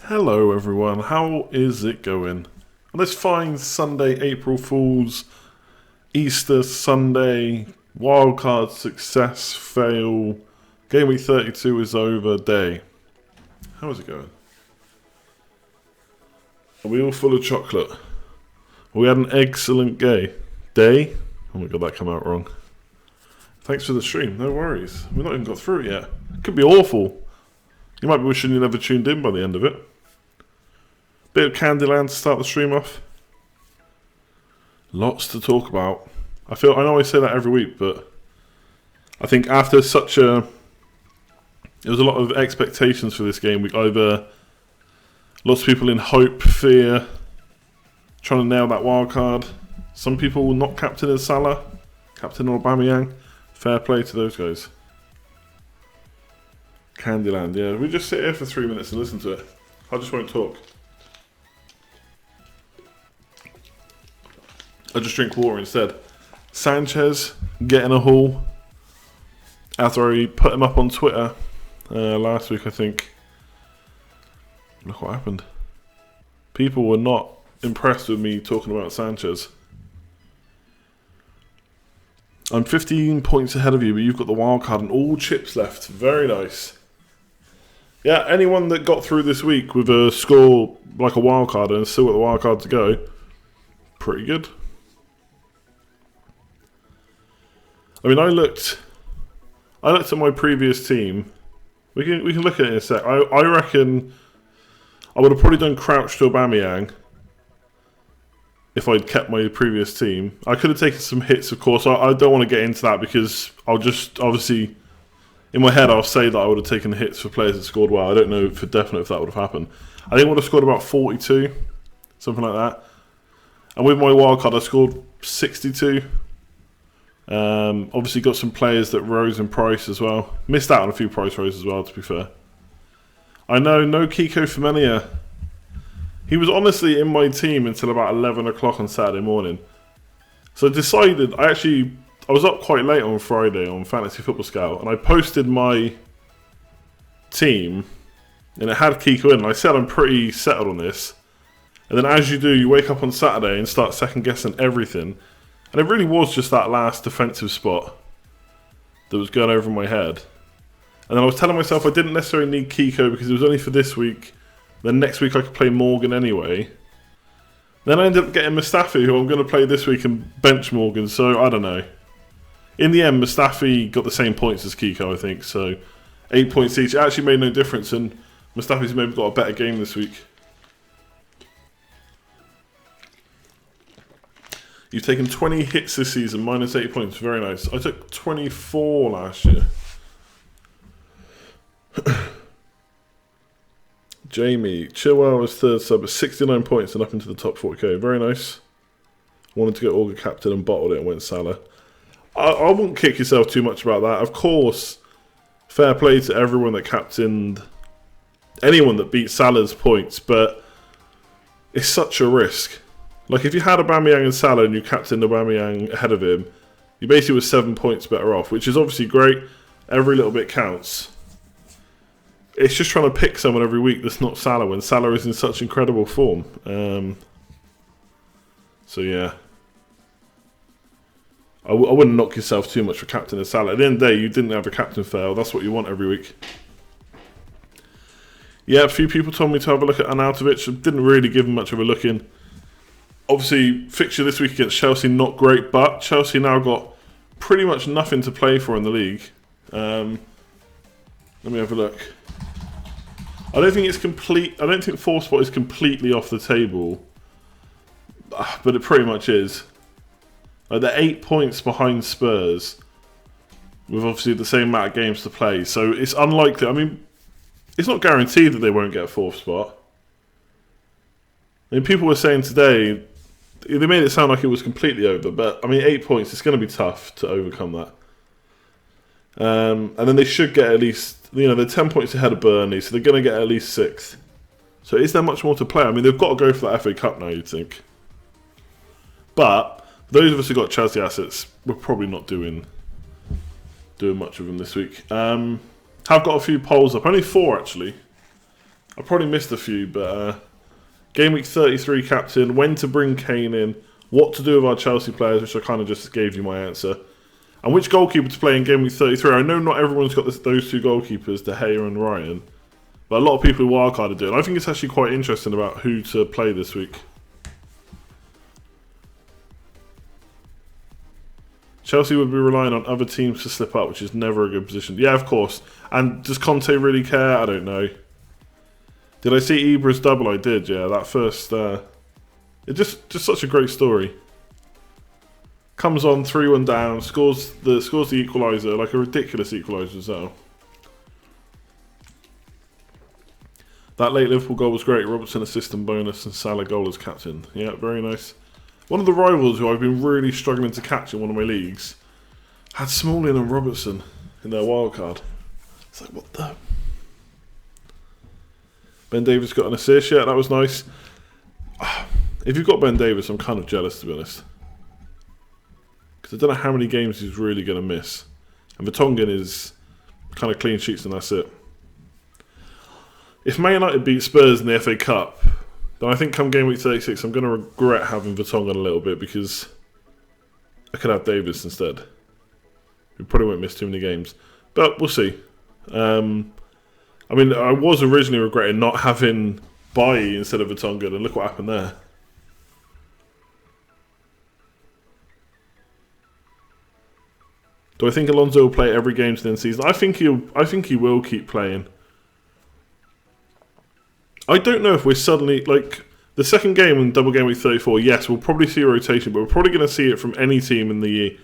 Hello everyone, how is it going? On this fine Sunday, April Fool's, Easter Sunday, wildcard success, fail, Game Week 32 is over day. How is it going? Are we all full of chocolate? We had an excellent day? Oh my god, that came out wrong. Thanks for the stream, no worries. We've not even got through it yet. It could be awful. You might be wishing you never tuned in by the end of it. Bit of Candyland to start the stream off. Lots to talk about. I know I say that every week, but I think after there was a lot of expectations for this game week. Either lots of people in hope, fear, trying to nail that wild card. Some people not captain as Salah, captain Aubameyang. Fair play to those guys. Candyland, yeah. We just sit here for 3 minutes and listen to it. I just won't talk. I just drink water instead. Sanchez getting a haul after I put him up on Twitter last week, I think. Look what happened. People were not impressed with me talking about Sanchez. I'm 15 points ahead of you, but you've got the wild card and all chips left. Very nice. Yeah, anyone that got through this week with a score like a wild card and still got the wild card to go, pretty good. I mean, I looked at my previous team. We can look at it in a sec. I reckon I would have probably done Crouch to Aubameyang if I'd kept my previous team. I could have taken some hits, of course. I don't want to get into that because I'll just, obviously, in my head, I'll say that I would have taken hits for players that scored well. I don't know for definite if that would have happened. I think I would have scored about 42, something like that. And with my wildcard, I scored 62. Obviously got some players that rose in price as well. Missed out on a few price rises as well, to be fair. I know, no Kiko Femenia. He was honestly in my team until about 11 o'clock on Saturday morning. So I decided, I was up quite late on Friday on Fantasy Football Scout, and I posted my team, and it had Kiko in, and I said I'm pretty settled on this. And then as you do, you wake up on Saturday and start second guessing everything. And it really was just that last defensive spot that was going over my head. And then I was telling myself I didn't necessarily need Kiko because it was only for this week. Then next week I could play Morgan anyway. Then I ended up getting Mustafi, who I'm going to play this week, and bench Morgan. So I don't know. In the end, Mustafi got the same points as Kiko, I think. So 8 points each. It actually made no difference. And Mustafi's maybe got a better game this week. You've taken 20 hits this season, minus 8 points. Very nice. I took 24 last year. Jamie, Chilwell was third sub at 69 points and up into the top 40k. Very nice. Wanted to get Auger captain and bottled it and went Salah. I wouldn't kick yourself too much about that. Of course, fair play to everyone that captained anyone that beat Salah's points, but it's such a risk. Like, if you had Aubameyang and Salah and you captained Aubameyang ahead of him, you basically were 7 points better off, which is obviously great. Every little bit counts. It's just trying to pick someone every week that's not Salah when Salah is in such incredible form. So, yeah. I wouldn't knock yourself too much for captaining Salah. At the end of the day, you didn't have a captain fail. That's what you want every week. Yeah, a few people told me to have a look at Arnautovic. I didn't really give him much of a look in. Obviously, fixture this week against Chelsea, not great, but Chelsea now got pretty much nothing to play for in the league. Let me have a look. I don't think it's complete. I don't think 4th spot is completely off the table, but it pretty much is. Like, they're 8 points behind Spurs, with obviously the same amount of games to play. So it's unlikely. I mean, it's not guaranteed that they won't get a 4th spot. I mean, people were saying today, they made it sound like it was completely over, but I mean, 8 points, it's going to be tough to overcome that. And then they should get at least, they're 10 points ahead of Burnley, so they're going to get at least 6th. So is there much more to play? I mean, they've got to go for that FA Cup now, you'd think. But those of us who got Chelsea assets, we're probably not doing much of them this week. Have got a few polls up, only 4 actually. I probably missed a few, but Game Week 33 captain, when to bring Kane in, what to do with our Chelsea players, which I kind of just gave you my answer, and which goalkeeper to play in Game Week 33. I know not everyone's got those two goalkeepers, De Gea and Ryan, but a lot of people who wildcard are doing. I think it's actually quite interesting about who to play this week. Chelsea would be relying on other teams to slip up, which is never a good position. Yeah, of course. And does Conte really care? I don't know. Did I see Ibra's double? I did, yeah. That first... it's just such a great story. Comes on, 3-1 down, scores the equaliser, like a ridiculous equaliser as well. That late Liverpool goal was great. Robertson assist and bonus, and Salah goal as captain. Yeah, very nice. One of the rivals who I've been really struggling to catch in one of my leagues had Smalling and Robertson in their wildcard. It's like, what the... Ben Davies got an assist. Yeah, that was nice. If you've got Ben Davies, I'm kind of jealous, to be honest. Because I don't know how many games he's really going to miss. And Vertonghen is kind of clean sheets and that's it. If Man United beat Spurs in the FA Cup, then I think come Game Week 36, I'm going to regret having Vertonghen a little bit because I could have Davies instead. We probably won't miss too many games. But we'll see. I mean, I was originally regretting not having Bailly instead of Vertonghen, and look what happened there. Do I think Alonso will play every game to the end of the season? I think he will keep playing. I don't know if we're suddenly, like, the second game in Double Game Week 34, yes, we'll probably see a rotation, but we're probably going to see it from any team in the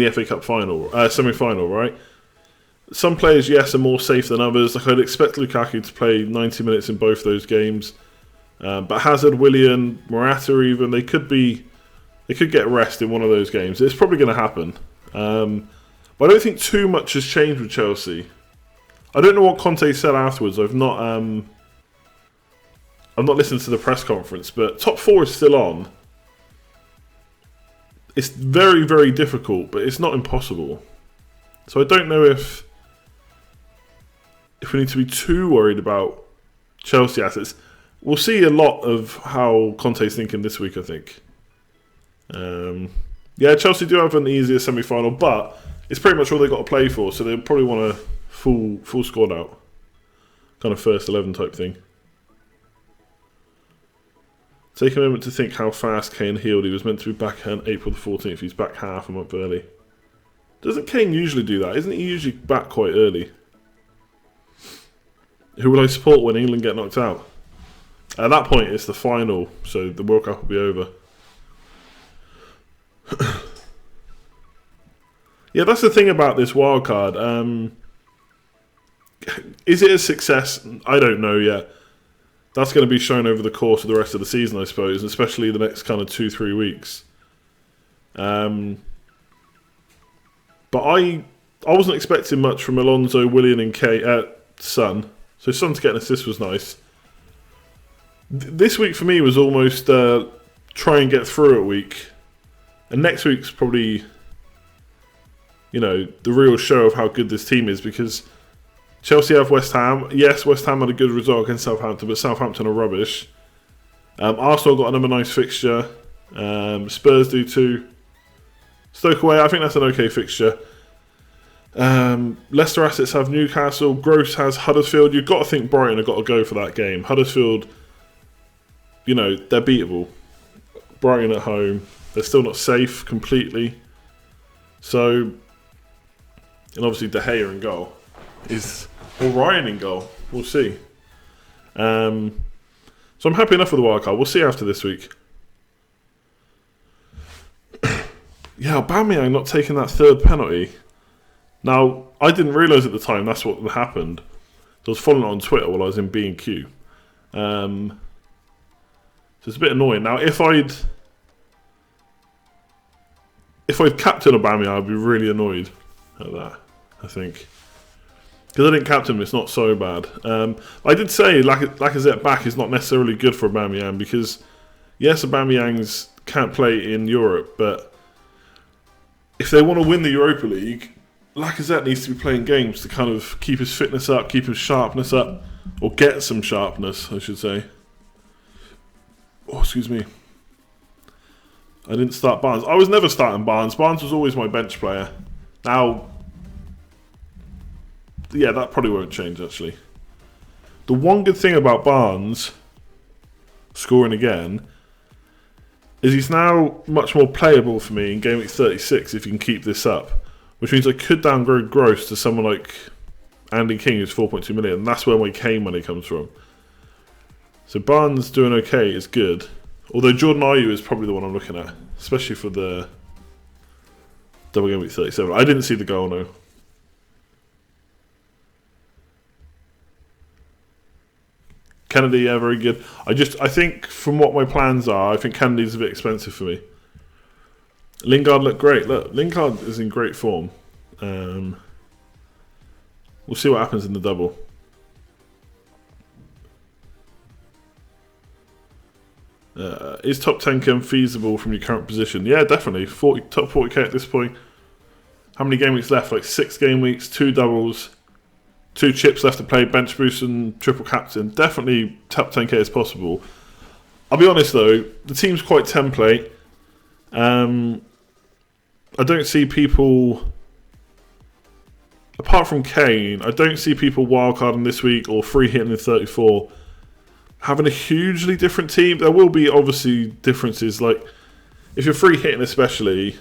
FA Cup final, semi-final, right? Some players, yes, are more safe than others. Like, I'd expect Lukaku to play 90 minutes in both those games. But Hazard, Willian, Morata even, they could get rest in one of those games. It's probably going to happen. But I don't think too much has changed with Chelsea. I don't know what Conte said afterwards. I've not listened to the press conference, but top four is still on. It's very, very difficult, but it's not impossible. So I don't know if we need to be too worried about Chelsea assets. We'll see a lot of how Conte's thinking this week, I think. Yeah, Chelsea do have an easier semi-final, but it's pretty much all they've got to play for, so they'll probably want a full squad out. Kind of first 11 type thing. Take a moment to think how fast Kane healed. He was meant to be back on April the 14th. He's back half a month early. Doesn't Kane usually do that? Isn't he usually back quite early? Who will I support when England get knocked out? At that point, it's the final, so the World Cup will be over. Yeah, that's the thing about this wild card. Is it a success? I don't know yet. That's going to be shown over the course of the rest of the season, I suppose, especially the next kind of 2-3 weeks. But I wasn't expecting much from Alonso, Willian and Son. So Son to get an assist was nice. This week for me was almost try and get through a week. And next week's probably, the real show of how good this team is, because Chelsea have West Ham. Yes, West Ham had a good result against Southampton, but Southampton are rubbish. Arsenal got another nice fixture. Spurs do too. Stoke away, I think that's an okay fixture. Leicester assets have Newcastle. Gross has Huddersfield. You've got to think Brighton have got to go for that game. Huddersfield, they're beatable. Brighton at home. They're still not safe completely. So, and obviously De Gea in goal. Or Ryan in goal. We'll see. So I'm happy enough with the wildcard. We'll see after this week. Yeah, Aubameyang not taking that third penalty. Now, I didn't realise at the time that's what happened. I was following it on Twitter while I was in B&Q. So it's a bit annoying. Now, if I'd captained Aubameyang, I'd be really annoyed at that, I think. Because I didn't captain him, it's not so bad. I did say Lacazette back is not necessarily good for Aubameyang, because yes, Aubameyang's can't play in Europe, but if they want to win the Europa League, Lacazette needs to be playing games to kind of keep his fitness up, keep his sharpness up. Or get some sharpness, I should say. Oh, excuse me. I didn't start Barnes. I was never starting Barnes. Barnes was always my bench player. Now, yeah, that probably won't change, actually. The one good thing about Barnes scoring again is he's now much more playable for me in Game Week 36 if you can keep this up. Which means I could downgrade Gross to someone like Andy King, who's 4.2 million. And that's where my Kane money comes from. So Barnes doing okay is good. Although Jordan Ayew is probably the one I'm looking at. Especially for the double Game Week 37. I didn't see the goal, no. Kennedy, yeah, very good. I think from what my plans are, I think Kennedy's a bit expensive for me. Lingard looked great. Look, Lingard is in great form. We'll see what happens in the double. Is top 10k unfeasible from your current position? Yeah, definitely. Top 40k at this point. How many game weeks left? Like 6 game weeks, 2 doubles, 2 chips left to play, bench boost and triple captain. Definitely top 10k is possible. I'll be honest though, the team's quite template. I don't see people, apart from Kane, I don't see people wildcarding this week or free hitting in 34 having a hugely different team. There will be obviously differences, like if you're free hitting especially,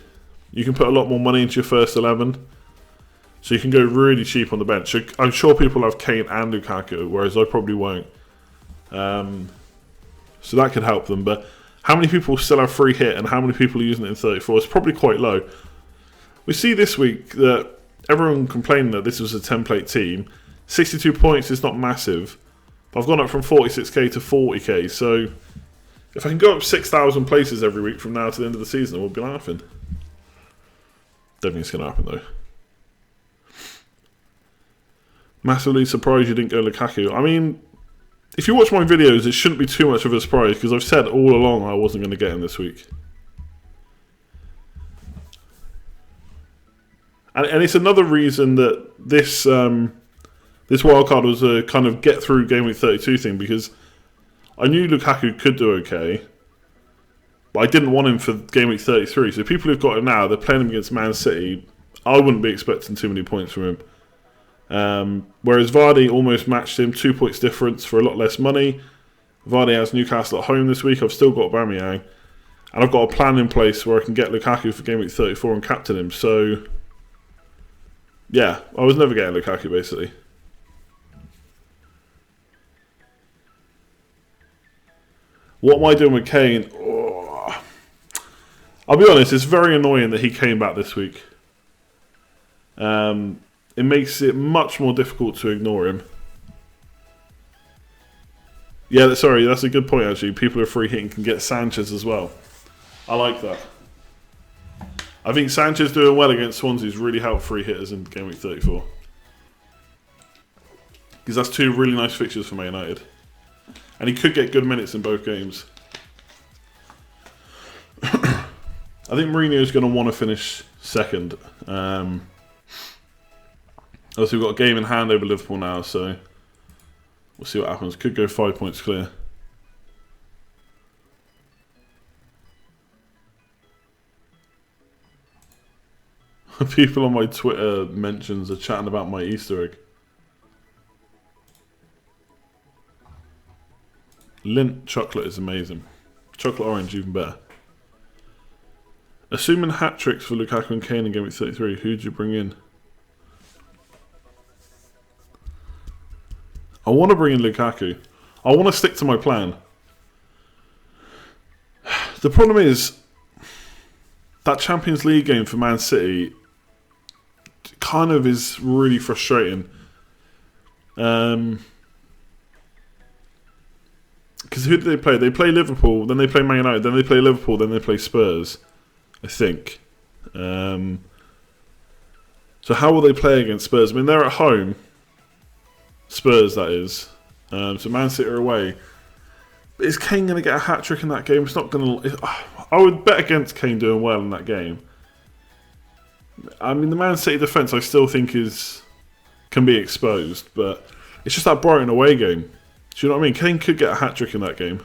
you can put a lot more money into your first 11. So you can go really cheap on the bench. I'm sure people have Kane and Lukaku, whereas I probably won't. So that could help them. But how many people still have free hit and how many people are using it in 34? It's probably quite low. We see this week that everyone complained that this was a template team. 62 points is not massive. But I've gone up from 46k to 40k. So if I can go up 6,000 places every week from now to the end of the season, we'll be laughing. Don't think it's going to happen though. Massively surprised you didn't go Lukaku. I mean, if you watch my videos, it shouldn't be too much of a surprise because I've said all along I wasn't going to get him this week. And it's another reason that this wildcard was a kind of get through Game Week 32 thing, because I knew Lukaku could do okay, but I didn't want him for Game Week 33. So people who've got him now, they're playing him against Man City. I wouldn't be expecting too many points from him. Whereas Vardy almost matched him, 2 points difference for a lot less money. Vardy has Newcastle at home this week. I've still got Aubameyang, and I've got a plan in place where I can get Lukaku for Game Week 34 and captain him. So yeah, I was never getting Lukaku basically. What am I doing with Kane? Oh. I'll be honest, it's very annoying that he came back this week. It makes it much more difficult to ignore him. Yeah, sorry, that's a good point actually. People who are free hitting can get Sanchez as well. I like that. I think Sanchez doing well against Swansea's really helped free hitters in Game Week 34. Because that's 2 really nice fixtures for Man United. And he could get good minutes in both games. I think Mourinho's going to want to finish second. Obviously, we've got a game in hand over Liverpool now, so we'll see what happens. Could go 5 points clear. People on my Twitter mentions are chatting about my Easter egg. Lint chocolate is amazing. Chocolate orange even better. Assuming hat tricks for Lukaku and Kane in Game Week 33, who'd you bring in? I want to bring in Lukaku. I want to stick to my plan. The problem is that Champions League game for Man City kind of is really frustrating. Because who do they play? They play Liverpool, then they play Man United, then they play Liverpool, then they play Spurs, I think. So how will they play against Spurs? I mean, they're at home. Spurs, that is. So Man City are away. But is Kane going to get a hat-trick in that game? It's not going to... I would bet against Kane doing well in that game. I mean, the Man City defence I still think can be exposed, but It's just that Brighton away game. Do you know what I mean? Kane could get a hat-trick in that game.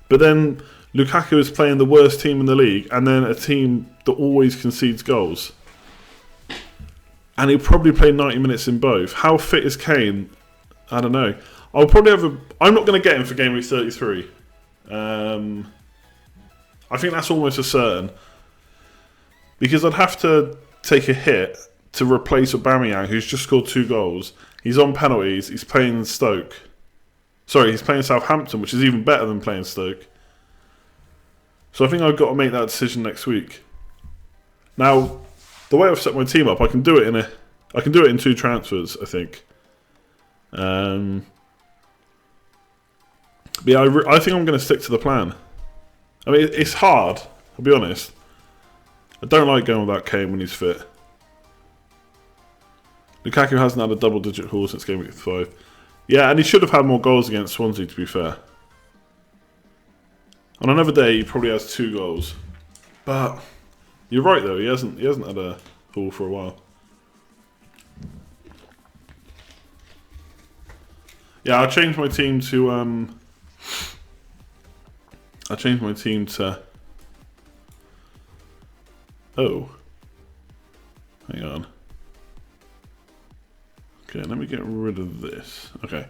But then Lukaku is playing the worst team in the league, and then a team that always concedes goals. And he'll probably play 90 minutes in both. How fit is Kane? I don't know. I'll probably have a... I'm not going to get him for Game Week 33. I think that's almost a certain. Because I'd have to take a hit to replace Aubameyang, who's just scored 2 goals. He's on penalties. He's playing Stoke. Sorry, he's playing Southampton, which is even better than playing Stoke. So I think I've got to make that decision next week. Now, the way I've set my team up, I can do it in 2 transfers, I think. But yeah, I think I'm going to stick to the plan. I mean, it's hard, I'll be honest. I don't like going without Kane when he's fit. Lukaku hasn't had a double-digit haul since Game Week 5. Yeah, and he should have had more goals against Swansea, to be fair. On another day, he probably has 2 goals. But you're right, though. He hasn't had a haul for a while. Yeah, I'll change my team to... Oh. Hang on. Okay, let me get rid of this. Okay.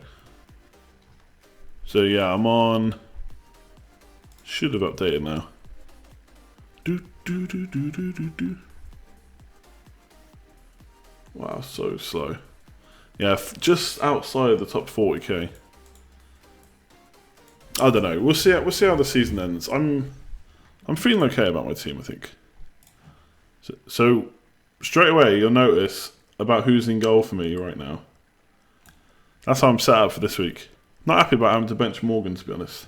So yeah, I'm on... Should have updated now. Wow, so slow. Yeah, just outside of the top 40k. I don't know. We'll see how the season ends. I'm feeling okay about my team, I think. So straight away you'll notice about who's in goal for me right now. That's how I'm set up for this week. Not happy about having to bench Morgan, to be honest.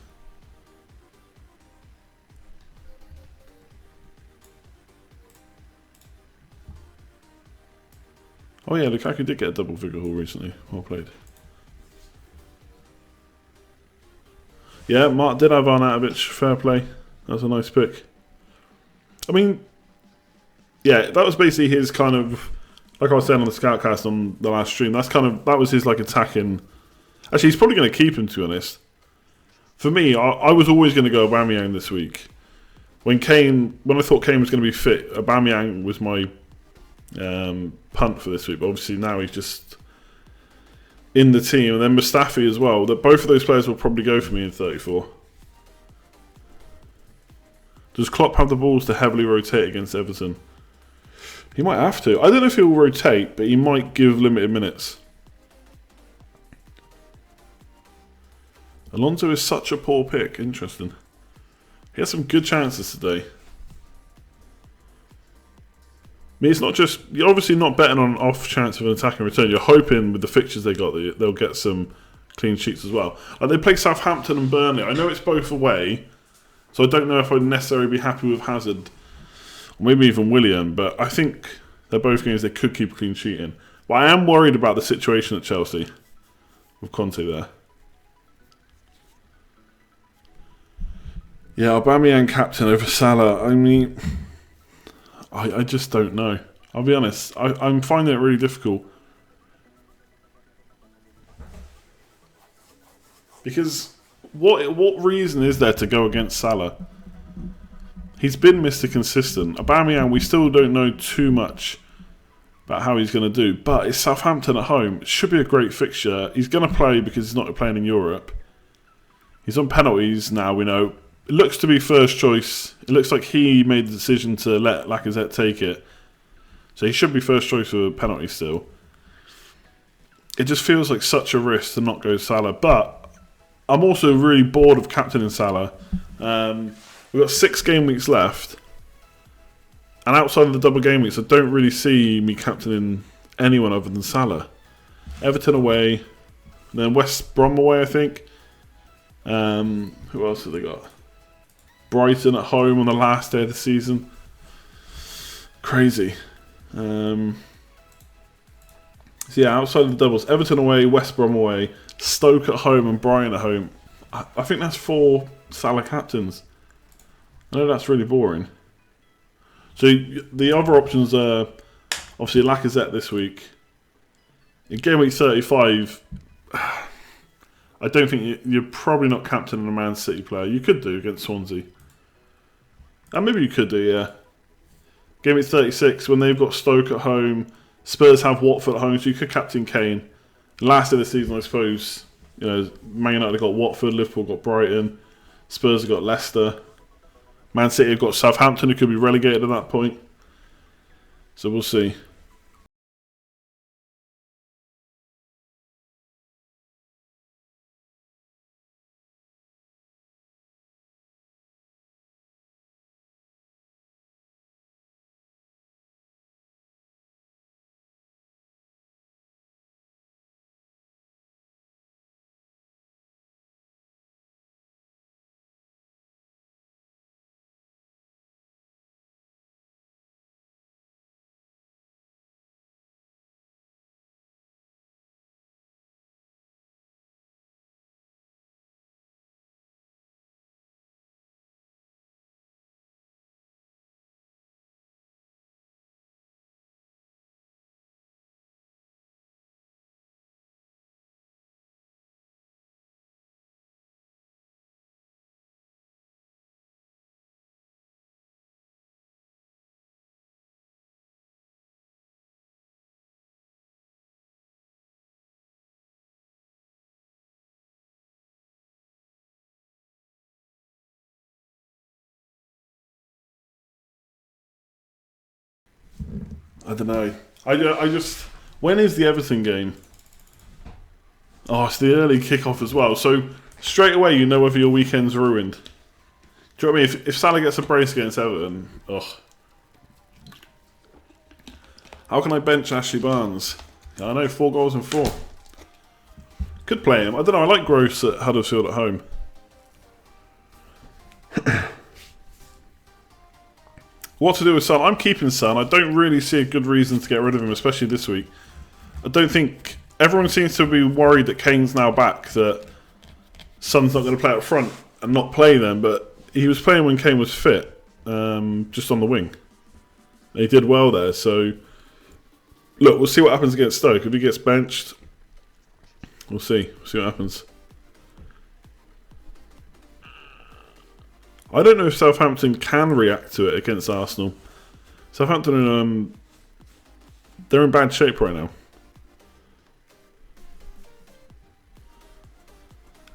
Oh yeah, Lukaku did get a double figure haul recently. Well played. Yeah, Mark did have Arnautovic. Fair play. That was a nice pick. I mean, yeah, that was basically his kind of, like I was saying on the Scoutcast on the last stream, that was his like attacking. Actually, he's probably going to keep him, to be honest. For me, I was always going to go Aubameyang this week. When I thought Kane was going to be fit, Aubameyang was my punt for this week. But obviously now he's just in the team, and then Mustafi as well. That both of those players will probably go for me in 34. Does Klopp have the balls to heavily rotate against Everton? He might have to. I don't know if he'll rotate, but he might give limited minutes. Alonso is such a poor pick. Interesting. He has some good chances today. I mean, it's not just... You're obviously not betting on an off chance of an attacking return. You're hoping with the fixtures they got that they'll get some clean sheets as well. They play Southampton and Burnley. I know it's both away, so I don't know if I'd necessarily be happy with Hazard. Or maybe even Willian, but I think they're both games they could keep a clean sheet in. But I am worried about the situation at Chelsea with Conte there. Yeah, Aubameyang captain over Salah. I mean, I just don't know. I'll be honest. I'm finding it really difficult. Because what reason is there to go against Salah? He's been Mr. Consistent. Aubameyang, we still don't know too much about how he's going to do. But it's Southampton at home. It should be a great fixture. He's going to play because he's not playing in Europe. He's on penalties now, we know. It looks to be first choice. It looks like he made the decision to let Lacazette take it. So he should be first choice for penalty still. It just feels like such a risk to not go Salah. But I'm also really bored of captaining Salah. We've got 6 game weeks left. And outside of the double game weeks, I don't really see me captaining anyone other than Salah. Everton away. And then West Brom away, I think. Who else have they got? Brighton at home on the last day of the season. Crazy. So yeah, outside of the doubles, Everton away, West Brom away, Stoke at home and Brighton at home. I think that's 4 Salah captains. I know that's really boring. So the other options are Obviously, Lacazette this week. In game week 35, I don't think you're probably not captaining a Man City player. You could do against Swansea. And maybe you could do, yeah. Game week 36, when they've got Stoke at home, Spurs have Watford at home, so you could captain Kane. Last of the season, I suppose, Man United have got Watford, Liverpool got Brighton, Spurs have got Leicester, Man City have got Southampton, who could be relegated at that point. So we'll see. I don't know. I just... When is the Everton game? Oh, it's the early kickoff as well. So, straight away you know whether your weekend's ruined. Do you know what I mean? If Salah gets a brace against Everton, ugh. How can I bench Ashley Barnes? I know, 4 goals and 4. Could play him. I don't know, I like Gross at Huddersfield at home. What to do with Son? I'm keeping Son. I don't really see a good reason to get rid of him, especially this week. I don't think... Everyone seems to be worried that Kane's now back, that Son's not going to play up front and not play then, but he was playing when Kane was fit, just on the wing. And he did well there, so... Look, we'll see what happens against Stoke. If he gets benched, we'll see. We'll see what happens. I don't know if Southampton can react to it against Arsenal. Southampton, they're in bad shape right now.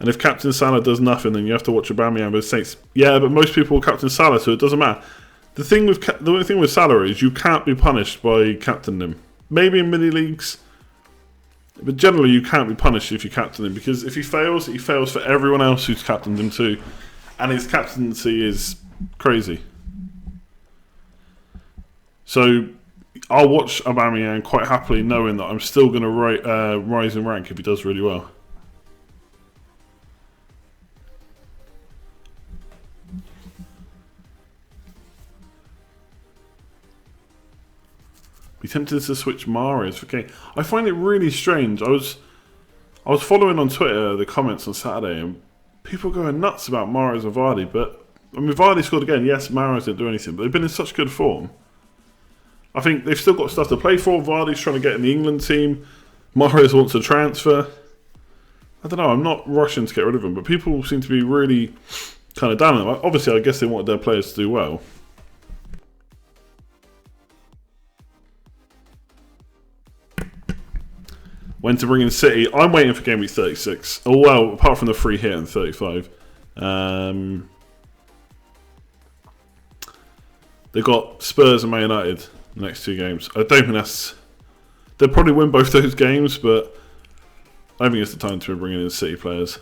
And if Captain Salah does nothing, then you have to watch Aubameyang. But Saints, yeah, but most people will Captain Salah, so it doesn't matter. The only thing with Salah is you can't be punished by captaining him. Maybe in mini leagues, but generally you can't be punished if you captain him, because if he fails for everyone else who's captained him too. And his captaincy is crazy. So I'll watch Aubameyang quite happily, knowing that I'm still going to rise in rank if he does really well. Be tempted to switch Mahrez for Kane. I find it really strange. I was following on Twitter the comments on Saturday, and people going nuts about Mahrez and Vardy, but I mean, Vardy scored again. Yes, Mahrez didn't do anything, but they've been in such good form. I think they've still got stuff to play for. Vardy's trying to get in the England team. Mahrez wants a transfer. I don't know. I'm not rushing to get rid of him, but people seem to be really kind of down on him. Obviously, I guess they wanted their players to do well. When to bring in City? I'm waiting for game week 36. Oh, well, apart from the free hit in 35. They've got Spurs and Man United the next 2 games. I don't think that's... They'll probably win both those games, but I don't think it's the time to be bringing in City players.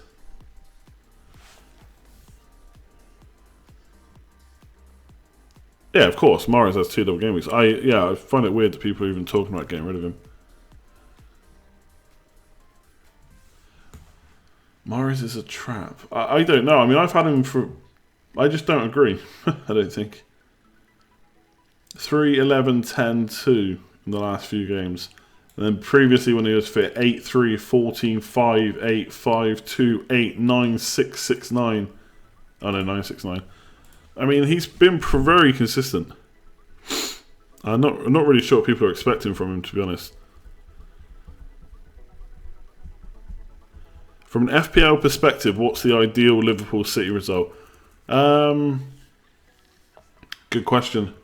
Yeah, of course. Mahrez has 2 double game weeks. I find it weird that people are even talking about getting rid of him. Mahrez is a trap. I don't know. I mean, I've had him for... I just don't agree. I don't think. 3, 11, 10, 2 in the last few games. And then previously when he was fit, 8, 3, 14, 5, 8, 5, 2, 8, 9, 6, 6, 9. Oh no, 9, 6, 9. I mean, he's been very consistent. I'm not really sure what people are expecting from him, to be honest. From an FPL perspective, what's the ideal Liverpool City result? Good question.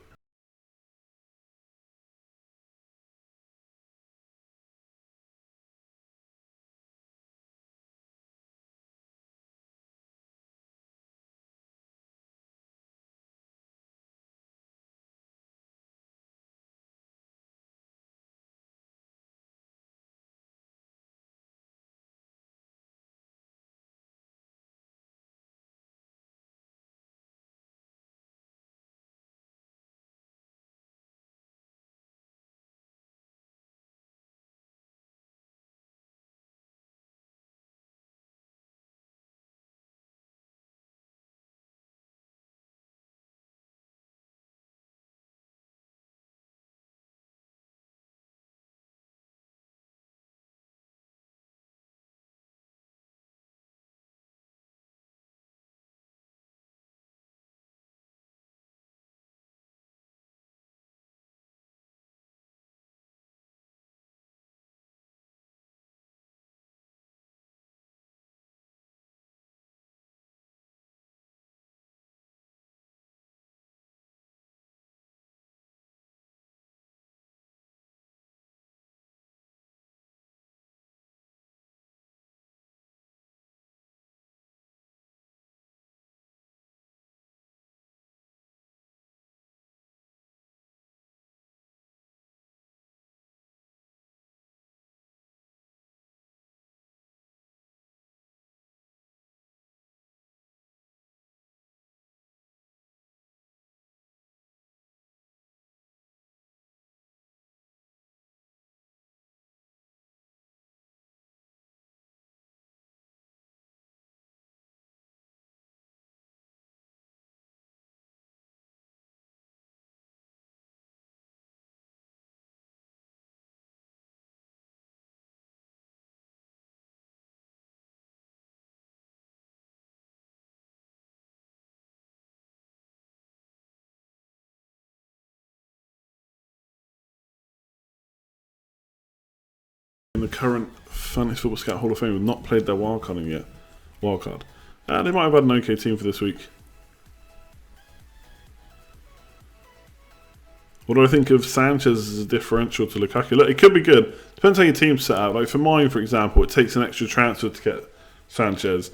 In the current Fantasy Football Scout Hall of Fame have not played their wildcarding yet. Wildcard. They might have had an okay team for this week. What do I think of Sanchez as a differential to Lukaku? Look, it could be good. Depends how your team's set out. Like for mine, for example, it takes an extra transfer to get Sanchez.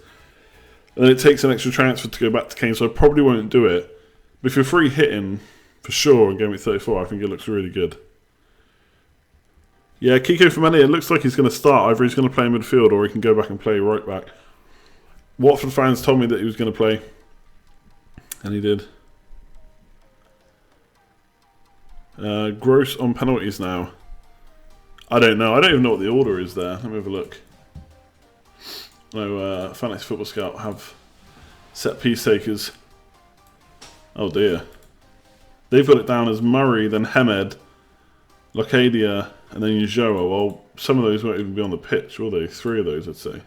And then it takes an extra transfer to go back to Kane, so I probably won't do it. But if you're free hitting, for sure, in Gameweek 34, I think it looks really good. Yeah, Kiko Femeni, it looks like he's going to start. Either he's going to play midfield or he can go back and play right back. Watford fans told me that he was going to play. And he did. Gross on penalties now. I don't know. I don't even know what the order is there. Let me have a look. No, Fantasy Football Scout have set piece takers. Oh dear. They've got it down as Murray, then Hemed, Locadia, and then Ujoa. Well, some of those won't even be on the pitch, will they? 3 of those, I'd say.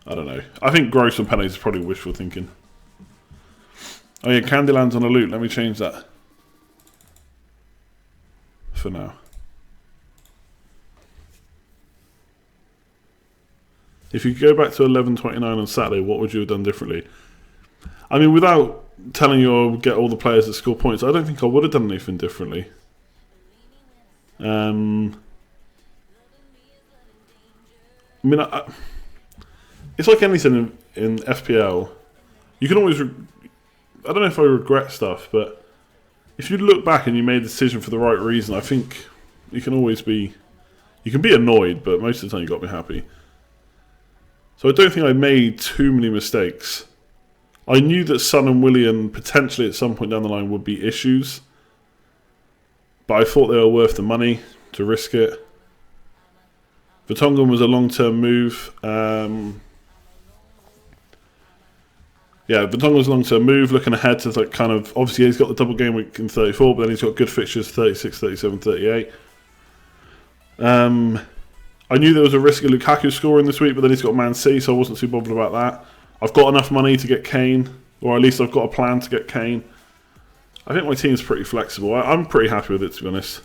I don't know. I think gross on penalties is probably wishful thinking. Oh yeah, Candyland's on a loot. Let me change that. For now. If you go back to 11:29 on Saturday, what would you have done differently? I mean, without telling you I'll get all the players that score points, I don't think I would have done anything differently. I mean, it's like anything in FPL. You can always... I don't know if I regret stuff, but if you look back and you made the decision for the right reason, I think you can always be... You can be annoyed, but most of the time you've got to be happy. So I don't think I made too many mistakes. I knew that Son and Willian potentially at some point down the line would be issues, but I thought they were worth the money to risk it. Vertonghen was a long-term move. Vertonghen was a long-term move, looking ahead to like kind of... Obviously, he's got the double game week in 34, but then he's got good fixtures 36, 37, 38. I knew there was a risk of Lukaku scoring this week, but then he's got Man City, so I wasn't too bothered about that. I've got enough money to get Kane, or at least I've got a plan to get Kane. I think my team's pretty flexible. I'm pretty happy with it, to be honest.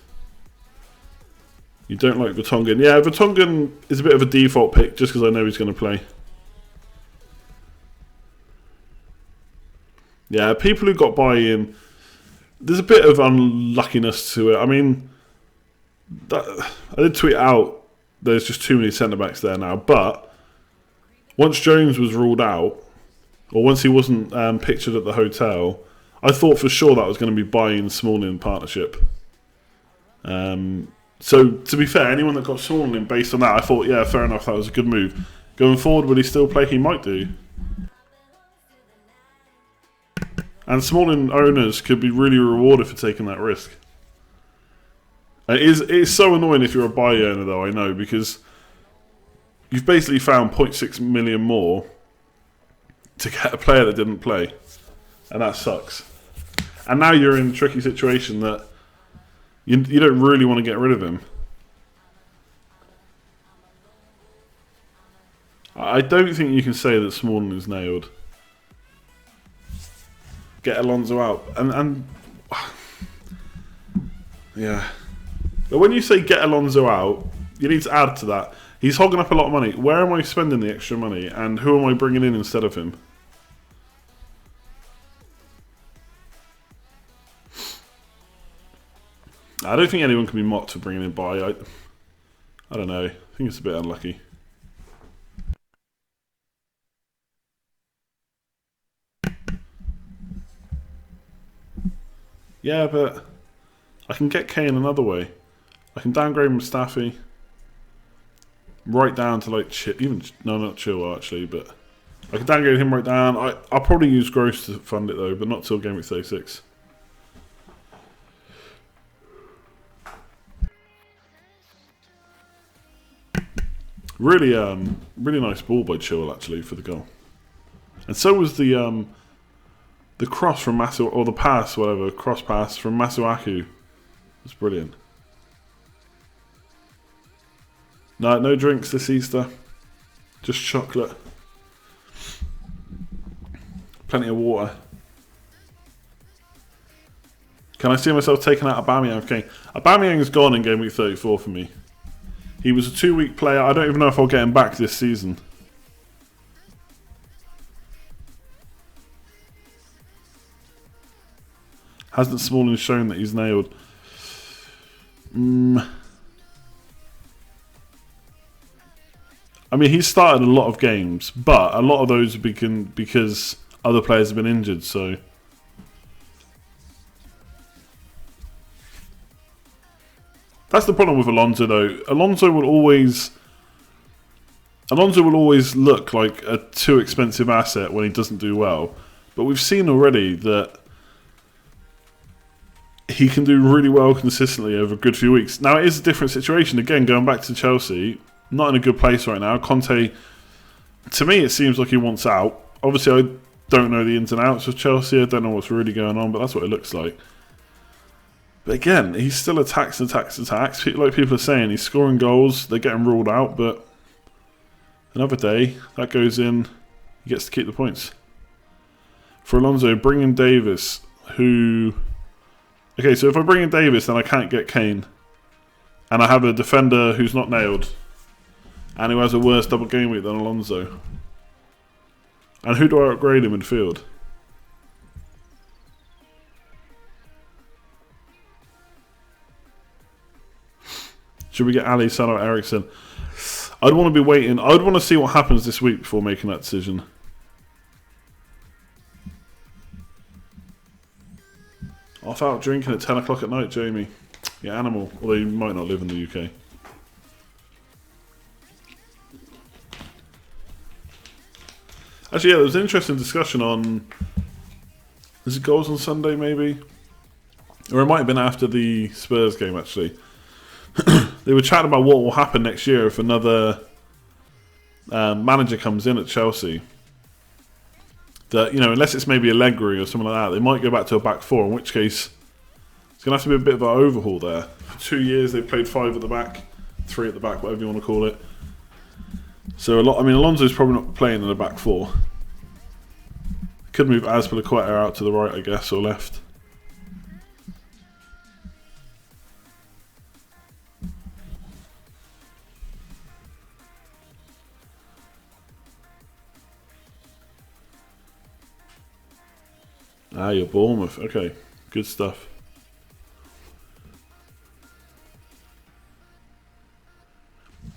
You don't like Vertonghen? Yeah, Vertonghen is a bit of a default pick just because I know he's going to play. Yeah, people who got buy-in, there's a bit of unluckiness to it. I mean, I did tweet out there's just too many centre-backs there now, but once Jones was ruled out, or once he wasn't pictured at the hotel, I thought for sure that was going to be buy-in Smalling partnership. So, to be fair, anyone that got Smalling based on that, I thought, yeah, fair enough, that was a good move. Going forward, will he still play? He might do. And Smalling owners could be really rewarded for taking that risk. It is so annoying if you're a buy owner, though, I know, because you've basically found 0.6 million more to get a player that didn't play. And that sucks. And now you're in a tricky situation that you don't really want to get rid of him. I don't think you can say that Smalling is nailed. Get Alonso out. And yeah. But when you say get Alonso out, you need to add to that. He's hogging up a lot of money. Where am I spending the extra money? And who am I bringing in instead of him? I don't think anyone can be mocked for bringing in Bai. I don't know. I think it's a bit unlucky. Yeah, but I can get Kane another way. I can downgrade Mustafi right down to like not Chilwell actually, but I can downgrade him right down. I'll probably use Gross to fund it though, but not till Gameweek 36. Really, really nice ball by Chilwell actually for the goal, and so was the cross from Masu, or the pass, whatever, cross pass from Masuaku. It's brilliant. No drinks this Easter. Just chocolate. Plenty of water. Can I see myself taking out Aubameyang? Okay. Aubameyang is gone in Game Week 34 for me. He was a 2-week player. I don't even know if I'll get him back this season. Hasn't Smalling shown that he's nailed? I mean, he's started a lot of games, but a lot of those have been because other players have been injured, so... That's the problem with Alonso, though. Alonso will always look like a too expensive asset when he doesn't do well. But we've seen already that he can do really well consistently over a good few weeks. Now, it is a different situation. Again, going back to Chelsea, not in a good place right now. Conte, to me, it seems like he wants out. Obviously, I don't know the ins and outs of Chelsea. I don't know what's really going on, but that's what it looks like. But again, he still attacks. Like people are saying, he's scoring goals. They're getting ruled out, but another day, that goes in. He gets to keep the points. For Alonso, bring in Davis, who... Okay, so if I bring in Davis, then I can't get Kane. And I have a defender who's not nailed. And who has a worse double game week than Alonso. And who do I upgrade in midfield? Should we get Ali, Salah, Ericsson? I'd want to be waiting. I'd want to see what happens this week before making that decision. Off out drinking at 10 o'clock at night, Jamie. You animal. Although you might not live in the UK. Actually, yeah, there was an interesting discussion on... Is it goals on Sunday, maybe? Or it might have been after the Spurs game, actually. They were chatting about what will happen next year if another manager comes in at Chelsea. That, you know, unless it's maybe Allegri or something like that, they might go back to a back four, in which case it's going to have to be a bit of an overhaul there. For 2 years, they played 5 at the back, 3 at the back, whatever you want to call it. So, Alonso's probably not playing in a back four. Could move Azpilicueta out to the right, I guess, or left. You're Bournemouth. Okay, good stuff.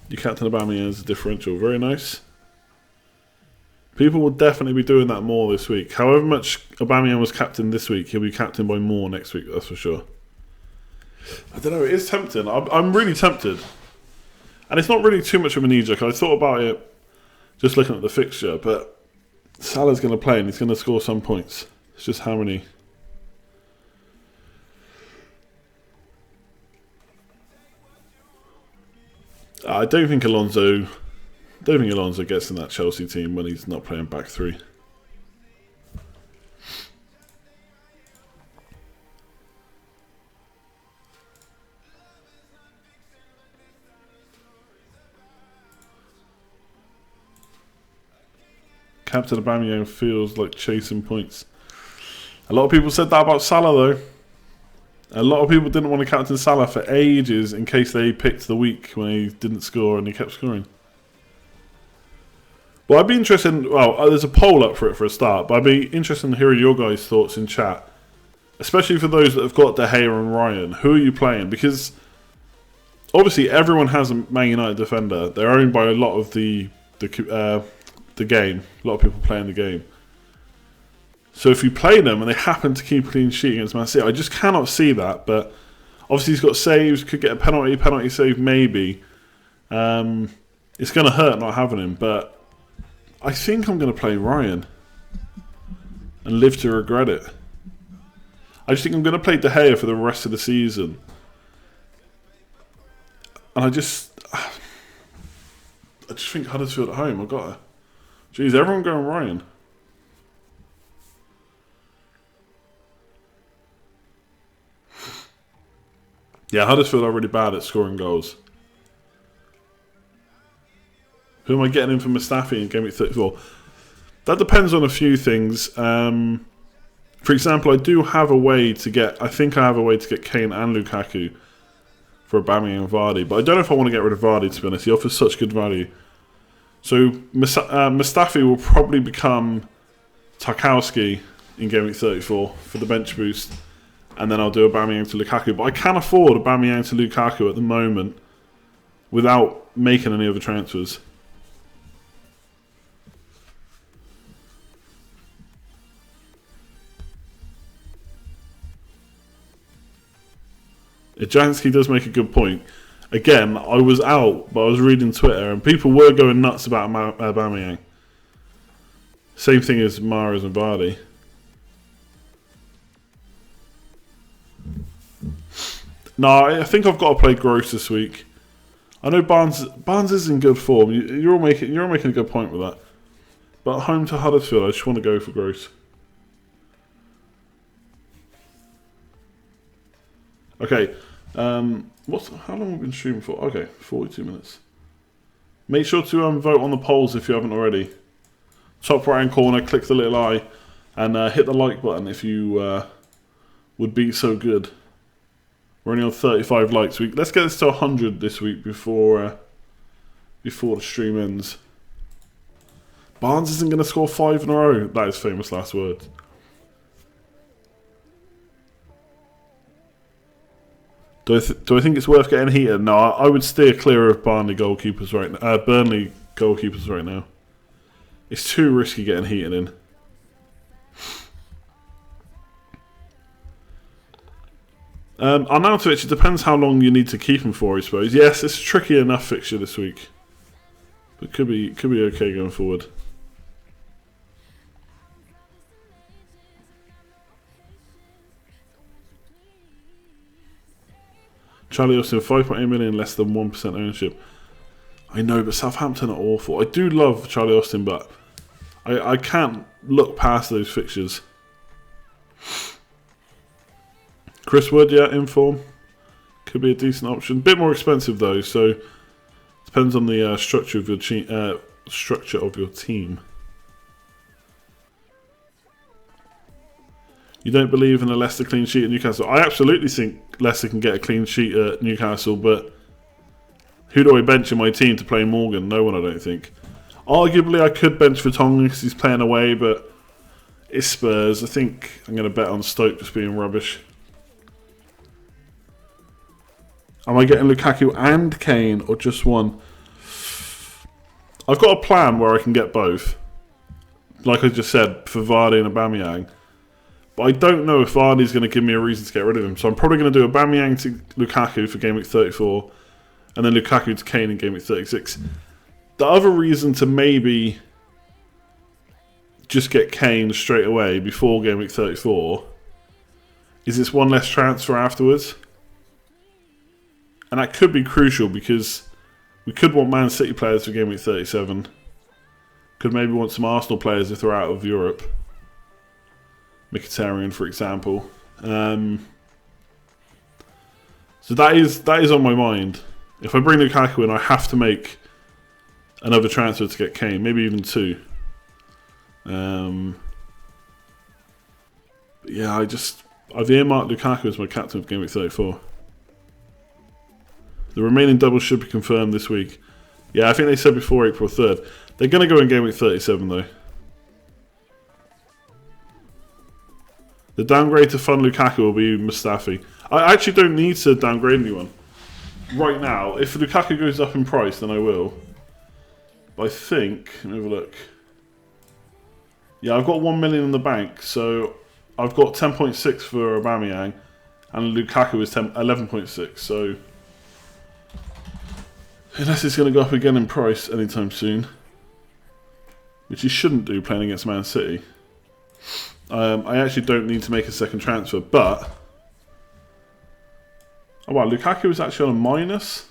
You captain Aubameyang as a differential. Very nice. People will definitely be doing that more this week. However much Aubameyang was captain this week, he'll be captained by more next week, that's for sure. I don't know, it is tempting. I'm really tempted. And it's not really too much of a knee-jerk. I thought about it just looking at the fixture, but Salah's going to play and he's going to score some points. It's just how many. I don't think Alonso gets in that Chelsea team when he's not playing back three. Captain Aubameyang feels like chasing points. A lot of people said that about Salah though. A lot of people didn't want to captain Salah for ages in case they picked the week when he didn't score and he kept scoring. Well, I'd be interested in, there's a poll up for it for a start, but I'd be interested in hearing your guys' thoughts in chat. Especially for those that have got De Gea and Ryan. Who are you playing? Because obviously everyone has a Man United defender. They're owned by a lot of the game. A lot of people playing the game. So if you play them and they happen to keep a clean sheet against Man City, I just cannot see that. But obviously he's got saves, could get a penalty save maybe. It's going to hurt not having him, but I think I'm going to play Ryan and live to regret it. I just think I'm going to play De Gea for the rest of the season. And I just think Huddersfield at home, I've got to. Jeez, everyone going Ryan. Yeah, Huddersfield are really bad at scoring goals. Who am I getting in for Mustafi in Gameweek 34? That depends on a few things. For example, I have a way to get Kane and Lukaku for Aubameyang and Vardy, but I don't know if I want to get rid of Vardy, to be honest. He offers such good value. So Mustafi will probably become Tarkowski in Gameweek 34 for the bench boost. And then I'll do Aubameyang to Lukaku. But I can afford Aubameyang to Lukaku at the moment without making any other transfers. Jansky does make a good point. Again, I was out, but I was reading Twitter and people were going nuts about Aubameyang. Same thing as Mahrez and Vardy. No, I think I've got to play Gross this week. I know Barnes is in good form. You're making a good point with that. But home to Huddersfield, I just want to go for Gross. Okay. How long have we been streaming for? Okay, 42 minutes. Make sure to vote on the polls if you haven't already. Top right hand corner, click the little eye, and hit the like button if you would be so good. We're only on 35 likes. Let's get this to 100 this week before the stream ends. Barnes isn't going to score 5 in a row. That is famous last words. Do I think it's worth getting heated? No, I would steer clear of Burnley goalkeepers right now. It's too risky getting heated in. Arnautovic, it depends how long you need to keep him for, I suppose. Yes, it's a tricky enough fixture this week. But could be okay going forward. Charlie Austin, 5.8 million, less than 1% ownership. I know, but Southampton are awful. I do love Charlie Austin, but I can't look past those fixtures. Chris Wood, yeah, in form. Could be a decent option. Bit more expensive though, so depends on the structure of your team. You don't believe in a Leicester clean sheet at Newcastle? I absolutely think Leicester can get a clean sheet at Newcastle, but who do I bench in my team to play Morgan? No one, I don't think. Arguably, I could bench Vertonghen because he's playing away, but It's Spurs. I think I'm going to bet on Stoke just being rubbish. Am I getting Lukaku and Kane or just one? I've got a plan where I can get both. Like I just said, for Vardy and Aubameyang. But I don't know if Vardy's going to give me a reason to get rid of him. So I'm probably going to do Aubameyang to Lukaku for Game Week 34. And then Lukaku to Kane in Game Week 36. The other reason to maybe just get Kane straight away before Game Week 34 is it's one less transfer afterwards. And that could be crucial because we could want Man City players for Game Week 37. Could maybe want some Arsenal players if they're out of Europe. Mkhitaryan, for example. So that is on my mind. If I bring Lukaku in, I have to make another transfer to get Kane, maybe even two. Yeah, I've earmarked Lukaku as my captain of Game Week 34. The remaining doubles should be confirmed this week. Yeah, I think they said before April 3rd. They're going to go in Game Week 37 though. The downgrade to fund Lukaku will be Mustafi. I actually don't need to downgrade anyone right now. If Lukaku goes up in price, then I will. But I think, let me have a look. Yeah, I've got 1 million in the bank, so I've got 10.6 for Aubameyang, and Lukaku is 11.6. So unless it's going to go up again in price anytime soon, which he shouldn't do playing against Man City, I actually don't need to make a second transfer. But oh wow, Lukaku is actually on a minus.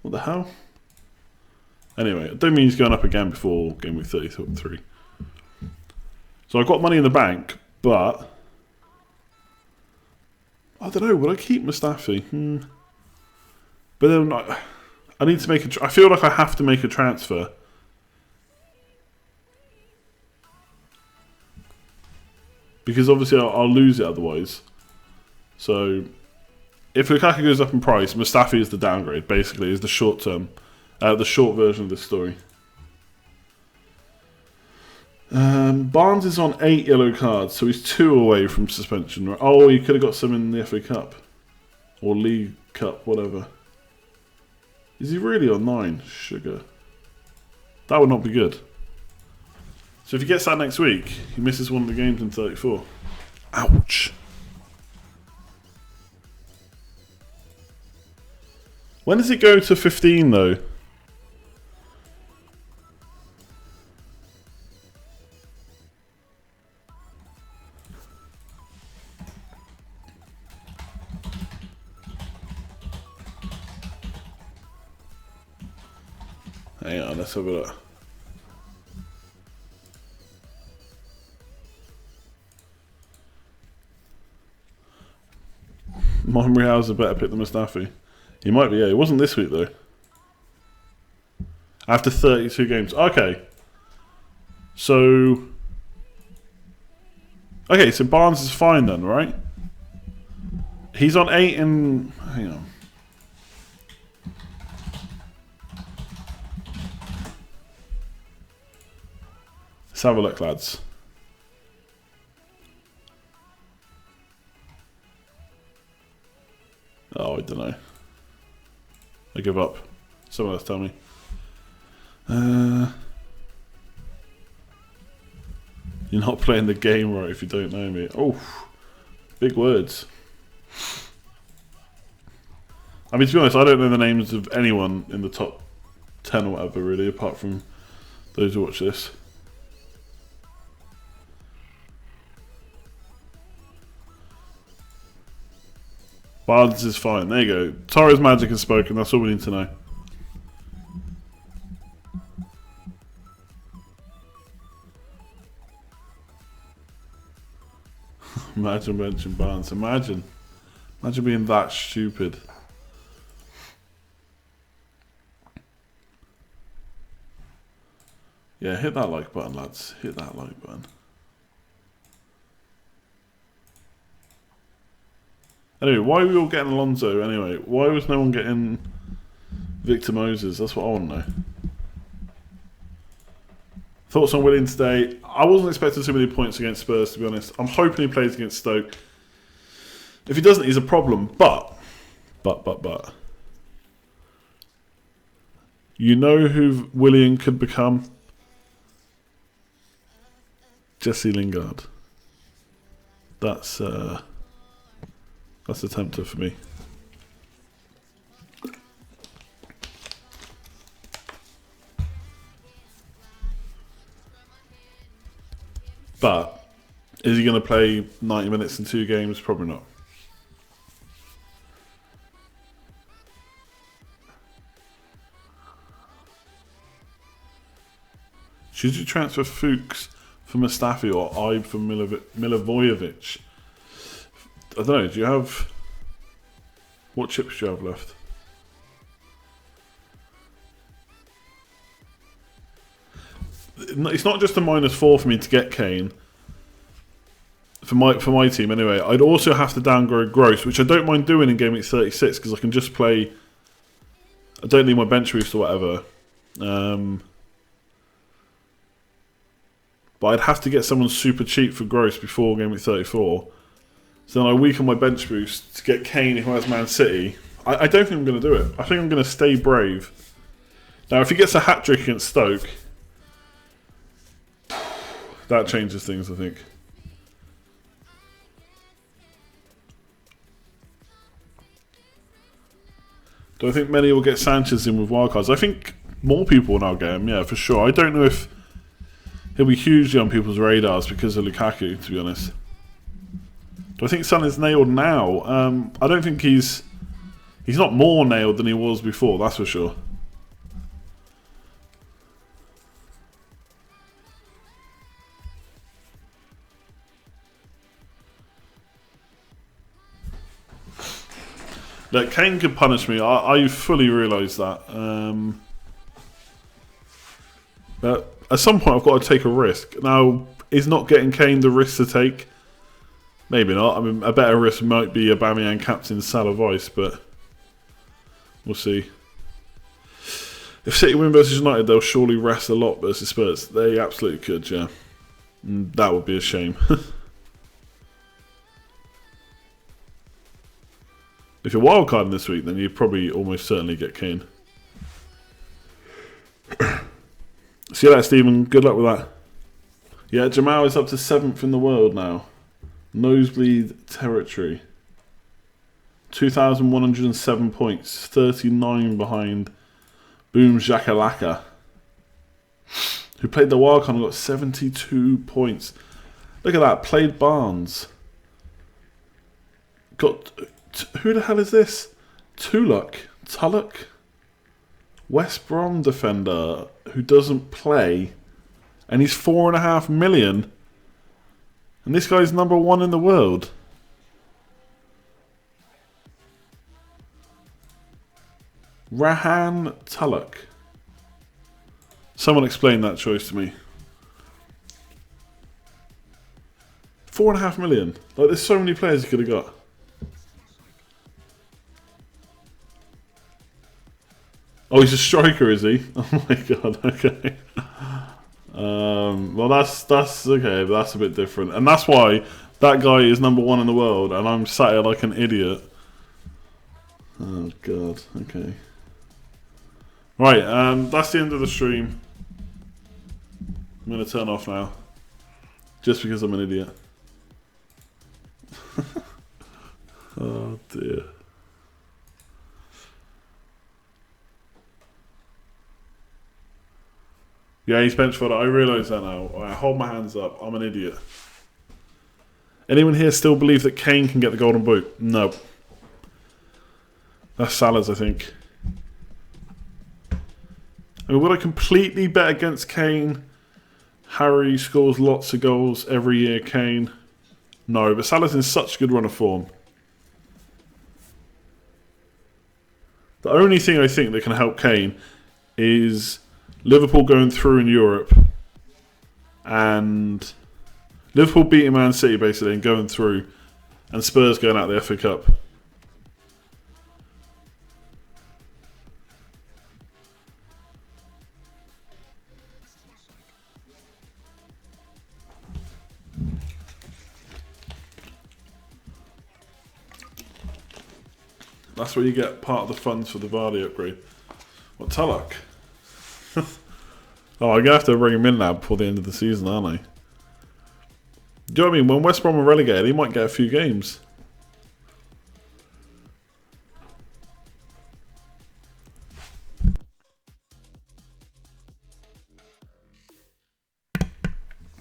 What the hell? Anyway, I don't mean he's going up again before Game Week 33. So I've got money in the bank, but I don't know. Would I keep Mustafi? But then I need to make I feel like I have to make a transfer. Because obviously I'll lose it otherwise. So if Lukaku goes up in price, Mustafi is the downgrade. Basically, is the short term, the short version of this story. Barnes is on 8 yellow cards, so he's 2 away from suspension. Oh, he could have got some in the FA Cup or League Cup, whatever. Is he really on 9? Sugar. That would not be good. So if he gets that next week, he misses one of the games in 34. Ouch. When does it go to 15 though? Hang on, let's have a look. Monreal's a better pick than Mustafi. He might be, yeah. It wasn't this week though. After 32 games. Okay. So Barnes is fine then, right? He's on 8 and hang on. Let's have a look, lads. Oh, I don't know. I give up. Someone else tell me. You're not playing the game right if you don't know me. Oh, big words. I mean, to be honest, I don't know the names of anyone in the top 10 or whatever, really, apart from those who watch this. Barnes is fine. There you go. Torres magic has spoken. That's all we need to know. Imagine mentioning Barnes. Imagine being that stupid. Yeah, hit that like button, lads. Hit that like button. Anyway, why are we all getting Alonso anyway? Why was no one getting Victor Moses? That's what I want to know. Thoughts on Willian today? I wasn't expecting so many points against Spurs, to be honest. I'm hoping he plays against Stoke. If he doesn't, he's a problem. But. You know who Willian could become? Jesse Lingard. That's a tempter for me. But is he going to play 90 minutes in 2 games? Probably not. Should you transfer Fuchs for Mustafi or Ibe for Milivojevic? I don't know. Do you have... What chips do you have left? It's not just a -4 for me to get Kane. For my team, anyway. I'd also have to downgrade Gross, which I don't mind doing in Gameweek 36 because I can just play... I don't need my bench boost or whatever. But I'd have to get someone super cheap for Gross before Gameweek 34. So then I weaken my bench boost to get Kane, who has Man City. I don't think I'm going to do it. I think I'm going to stay brave. Now, if he gets a hat-trick against Stoke, that changes things, I think. Do I think many will get Sanchez in with wildcards? I think more people will now get him, yeah, for sure. I don't know if he'll be hugely on people's radars because of Lukaku, to be honest. Do I think Son is nailed now? I don't think he's not more nailed than he was before, that's for sure. Look, Kane could punish me. I fully realise that. But at some point I've got to take a risk. Now, is not getting Kane the risk to take? Maybe not. I mean, a better risk might be Aubameyang captain Salah Vice, but we'll see. If City win versus United, they'll surely rest a lot versus Spurs. They absolutely could, yeah. And that would be a shame. If you're wildcarding this week, then you probably almost certainly get Kane. See you later, Stephen. Good luck with that. Yeah, Jamal is up to 7th in the world now. Nosebleed territory. 2,107 points. 39 behind Boom Shakalaka, who played the wildcard and got 72 points. Look at that. Played Barnes. Got... Who the hell is this? Tulloch? West Brom defender who doesn't play, and he's 4.5 million. And this guy's number 1 in the world. Rahan Tulloch. Someone explain that choice to me. 4.5 million. Like, there's so many players he could have got. Oh, he's a striker, is he? Oh my god, okay. Well, that's okay, but that's a bit different. And that's why that guy is number 1 in the world, and I'm sat here like an idiot. Oh god, okay. Right, that's the end of the stream. I'm going to turn off now. Just because I'm an idiot. Oh dear. Yeah, he's bench fodder. I realise that now. I hold my hands up. I'm an idiot. Anyone here still believe that Kane can get the golden boot? No. That's Salah's, I think. I mean, would I completely bet against Kane? Harry scores lots of goals every year, Kane. No, but Salah's in such a good run of form. The only thing I think that can help Kane is Liverpool going through in Europe, and Liverpool beating Man City basically and going through, and Spurs going out the FA Cup. That's where you get part of the funds for the Vardy upgrade. What, Tulloch? Oh, I'm going to have to bring him in now before the end of the season, aren't I? Do you know what I mean? When West Brom are relegated, he might get a few games.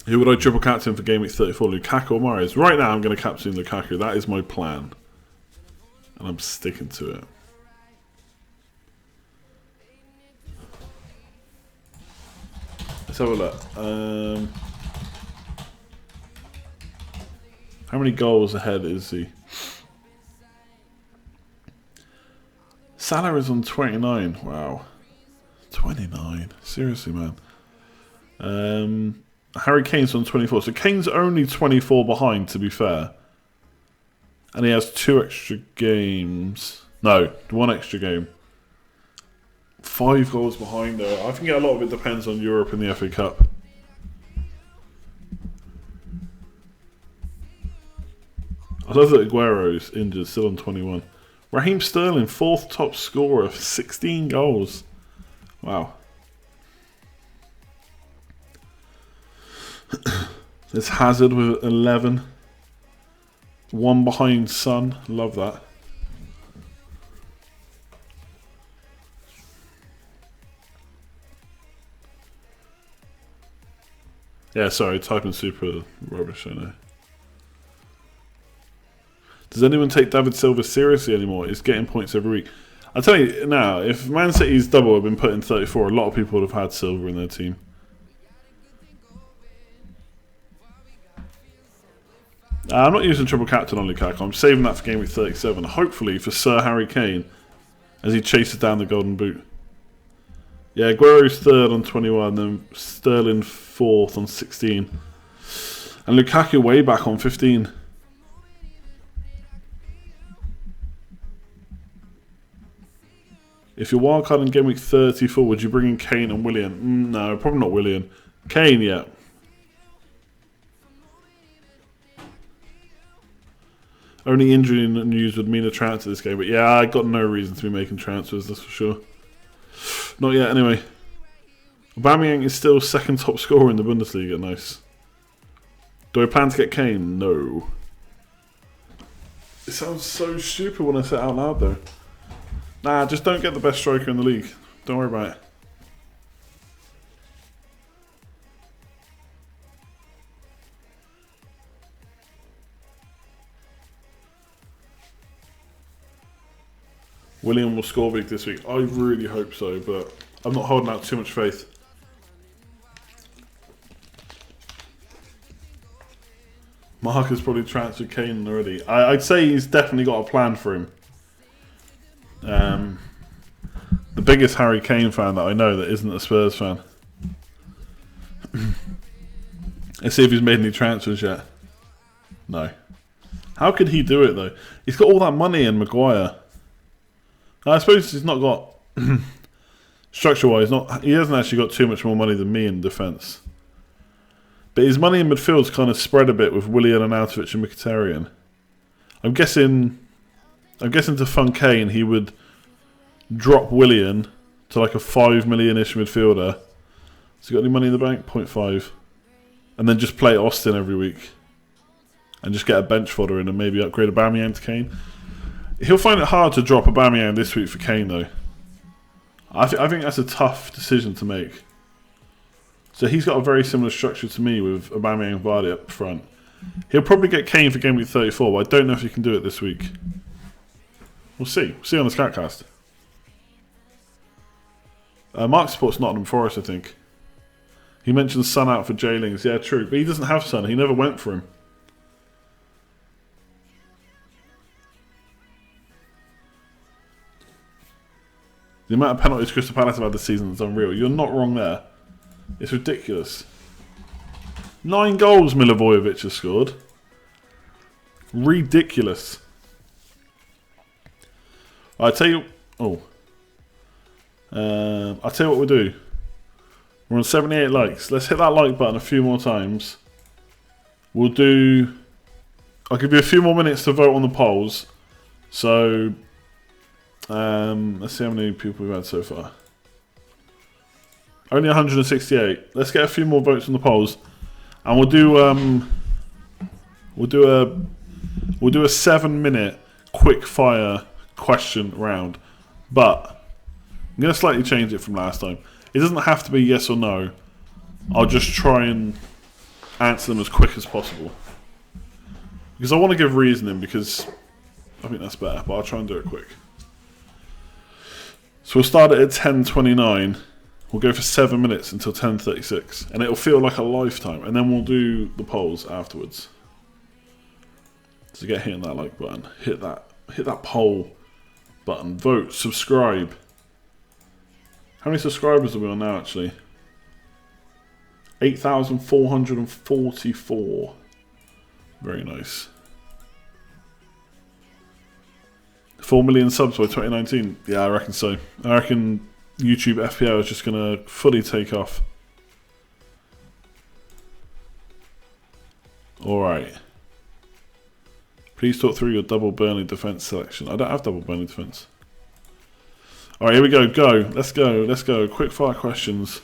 Who would I triple captain for game week 34? Lukaku or Mahrez? Right now I'm going to captain Lukaku. That is my plan. And I'm sticking to it. Let's have a look. How many goals ahead is he? Salah is on 29. Wow. 29. Seriously, man. Harry Kane's on 24. So Kane's only 24 behind, to be fair. And he has 2 extra games. No, 1 extra game. 5 goals behind, though. I think a lot of it depends on Europe and the FA Cup. I love that Aguero's injured, still on 21. Raheem Sterling, 4th top scorer, 16 goals. Wow. There's Hazard with 11. 1 behind Son. Love that. Yeah, sorry, typing super rubbish, I know. Does anyone take David Silva seriously anymore? He's getting points every week. I'll tell you now, if Man City's double had been put in 34, a lot of people would have had Silva in their team. I'm not using triple captain on Lukaku. I'm saving that for game week 37. Hopefully for Sir Harry Kane as he chases down the golden boot. Yeah, Aguero's 3rd on 21, then Sterling 4th on 16. And Lukaku way back on 15. If you're wildcard in game week 34, would you bring in Kane and Willian? No, probably not Willian. Kane, yeah. Only injury news would mean a transfer this game. But yeah, I got no reason to be making transfers, that's for sure. Not yet, anyway. Aubameyang is still 2nd top scorer in the Bundesliga. Nice. Do I plan to get Kane? No. It sounds so stupid when I say it out loud, though. Nah, just don't get the best striker in the league. Don't worry about it. William will score big this week. I really hope so, but I'm not holding out too much faith. Mark has probably transferred Kane already. I'd say he's definitely got a plan for him. The biggest Harry Kane fan that I know that isn't a Spurs fan. Let's see if he's made any transfers yet. No. How could he do it though? He's got all that money in Maguire. I suppose he's not got structure-wise. He hasn't actually got too much more money than me in defence. But his money in midfield's kind of spread a bit with Willian and Arnautovic and Mkhitaryan. I'm guessing to fund Kane, he would drop Willian to like a 5 million-ish midfielder. Has he got any money in the bank? 0.5. And then just play Austin every week. And just get a bench fodder in and maybe upgrade Aubameyang to Kane. He'll find it hard to drop Aubameyang this week for Kane, though. I think that's a tough decision to make. So he's got a very similar structure to me with Aubameyang and Vardy up front. He'll probably get Kane for game week 34, but I don't know if he can do it this week. We'll see. We'll see on the Scoutcast. Mark supports Nottingham Forest, I think. He mentioned Son out for J-Lings. Yeah, true. But he doesn't have Son. He never went for him. The amount of penalties Crystal Palace have had this season is unreal. You're not wrong there. It's ridiculous. 9 goals Milivojevic has scored. Ridiculous. I tell you... Oh. I'll tell you what we'll do. We're on 78 likes. Let's hit that like button a few more times. We'll do... I'll give you a few more minutes to vote on the polls. So... Let's see how many people we've had so far. Only 168. Let's get a few more votes on the polls, and we'll do a 7-minute quick fire question round. But I'm gonna slightly change it from last time. It doesn't have to be yes or no. I'll just try and answer them as quick as possible because I want to give reasoning, because I think that's better. But I'll try and do it quick. So we'll start it at 10:29. We'll go for 7 minutes until 10:36, and it'll feel like a lifetime. And then we'll do the polls afterwards. So get hitting that like button, hit that poll button, vote, subscribe. How many subscribers are we on now? Actually, 8,444. Very nice. 4 million subs by 2019. Yeah, I reckon so. I reckon YouTube FPL is just going to fully take off. Alright. Please talk through your double Burnley defence selection. I don't have double Burnley defence. Alright, here we go. Go. Let's go. Let's go. Quick fire questions.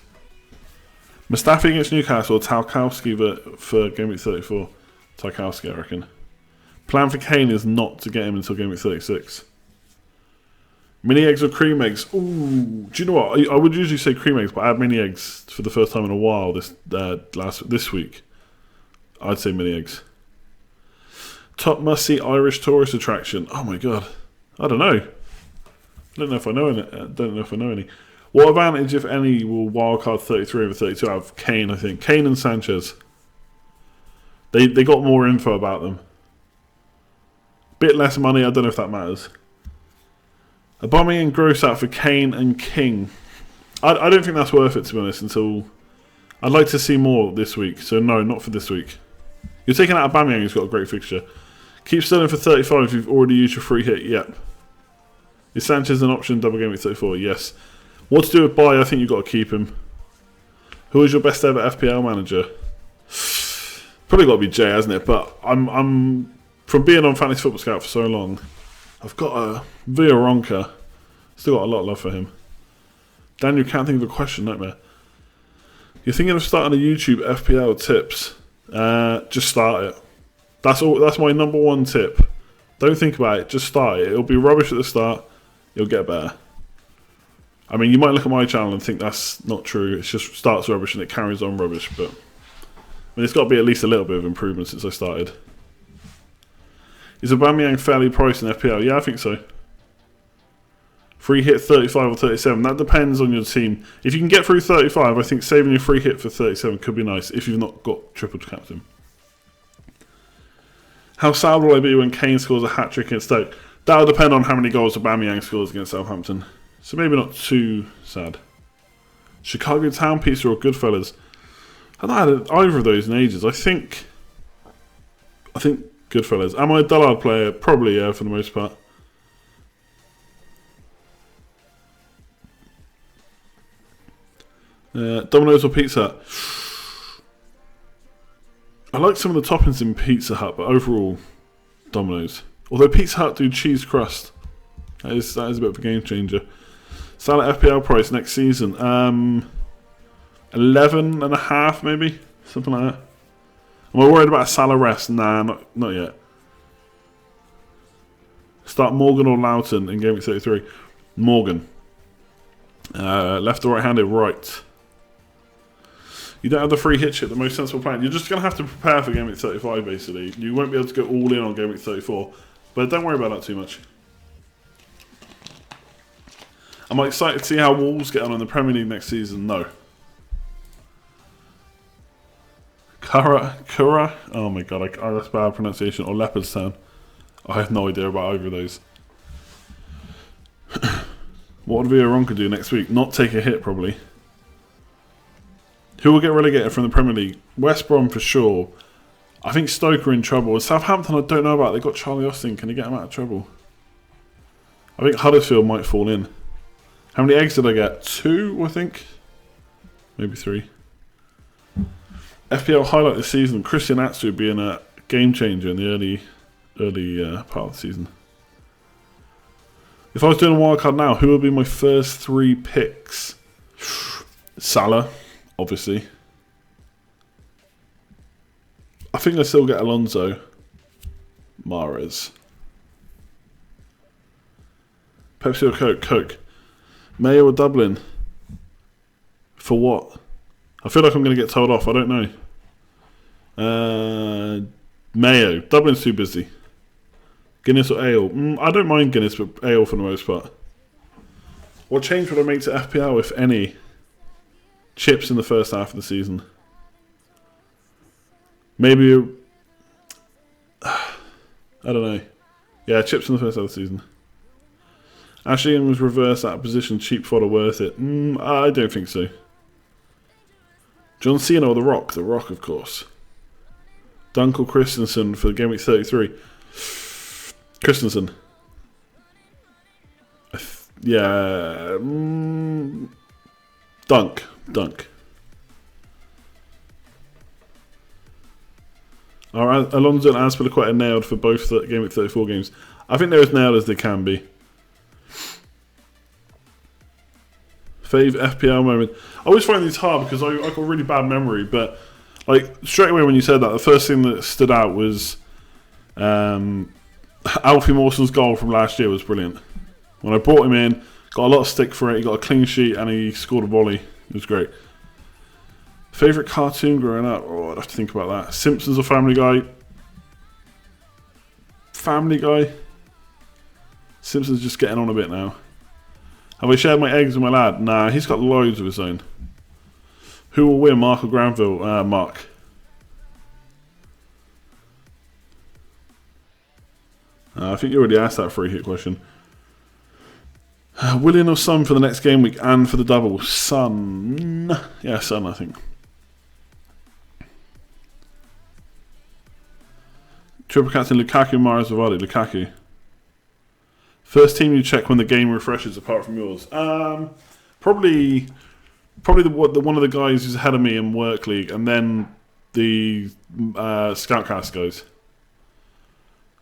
Mustafi against Newcastle or Tarkowski for Gameweek 34? Tarkowski, I reckon. Plan for Kane is not to get him until Gameweek 36. Mini eggs or cream eggs? Ooh, do you know what? I would usually say cream eggs, but I had mini eggs for the first time in a while this week. I'd say mini eggs. Top must-see Irish tourist attraction. Oh my god, I don't know. I don't know if I know any. What advantage, if any, will wildcard 33 over 32 have? Kane, I think. Kane and Sanchez. They got more info about them. Bit less money. I don't know if that matters. Aubameyang gross out for Kane and King. I don't think that's worth it, to be honest, until... I'd like to see more this week, so no, not for this week. You're taking out Aubameyang, who's got a great fixture. Keep Sterling for 35 if you've already used your free hit, yep. Is Sanchez an option, double game at 34? Yes. What to do with Buy? I think you've got to keep him. Who is your best ever FPL manager? Probably got to be Jay, hasn't it? But I'm from being on Fantasy Football Scout for so long, I've got a Villa. Still got a lot of love for him. Daniel, can't think of a question, nightmare. You're thinking of starting a YouTube FPL tips? Just start it. That's all. That's my number one tip. Don't think about it. Just start it. It'll be rubbish at the start. It'll get better. I mean, you might look at my channel and think that's not true. It just starts rubbish and it carries on rubbish. But I mean, it's got to be at least a little bit of improvement since I started. Is Aubameyang fairly priced in FPL? Yeah, I think so. Free hit 35 or 37. That depends on your team. If you can get through 35, I think saving your free hit for 37 could be nice if you've not got triple captain. How sad will I be when Kane scores a hat-trick against Stoke? That'll depend on how many goals Aubameyang scores against Southampton. So maybe not too sad. Chicago Town Pizza or Goodfellas? I've not had either of those in ages. I think Goodfellas. Am I a dullard player? Probably, yeah, for the most part. Domino's or Pizza Hut? I like some of the toppings in Pizza Hut, but overall, Domino's. Although Pizza Hut do cheese crust. That is a bit of a game changer. Salah FPL price next season. 11.5 maybe? Something like that. Am I worried about a Salah rest? Nah, not yet. Start Morgan or Loughton in Game Week 33. Morgan. Left or right-handed? Right. You don't have the free hit chip, the most sensible plan. You're just going to have to prepare for Game Week 35, basically. You won't be able to go all in on Game Week 34. But don't worry about that too much. Am I excited to see how Wolves get on in the Premier League next season? No. Kura? Oh my god, that's bad pronunciation. Or Leopardstown. I have no idea about either of those. What would Villarronca do next week? Not take a hit, probably. Who will get relegated from the Premier League? West Brom for sure. I think Stoke are in trouble. Southampton, I don't know about. They've got Charlie Austin. Can he get them out of trouble? I think Huddersfield might fall in. How many eggs did I get? 2, I think. Maybe 3. FPL highlight this season. Christian Atsu being a game changer in the early part of the season. If I was doing a wildcard now, who would be my first 3 picks? Salah, obviously. I think I still get Alonso. Mahrez. Pepsi or Coke? Coke. Mayo or Dublin? For what? I feel like I'm going to get told off. I don't know. Mayo. Dublin's too busy. Guinness or ale? I don't mind Guinness, but ale for the most part. What change would I make to FPL, if any? Chips in the first half of the season. Maybe... I don't know. Yeah, chips in the first half of the season. Ashley was reversed out of position. Cheap fodder worth it? I don't think so. John Cena or The Rock? The Rock, of course. Dunk or Christensen for Gameweek 33? Christensen. Yeah. Dunk. Alright, Alonso and Azpilicueta nailed for both the Gameweek 34 games. I think they're as nailed as they can be. Fave FPL moment. I always find these hard because I got a really bad memory, but like straight away when you said that, the first thing that stood out was Alfie Mawson's goal from last year was brilliant. When I brought him in, got a lot of stick for it, he got a clean sheet and he scored a volley. It was great. Favourite cartoon growing up? Oh, I'd have to think about that. Simpsons or Family Guy? Family Guy? Simpsons just getting on a bit now. Have I shared my eggs with my lad? Nah, he's got loads of his own. Who will win, Mark or Granville? Mark. I think you already asked that free hit question. Willian or Son for the next game week and for the double? Son. Yeah, Son, I think. Triple captain Lukaku, Mahrez, Vardy. Lukaku. First team you check when the game refreshes, apart from yours. Probably the one of the guys who's ahead of me in work league, and then the Scoutcast guys.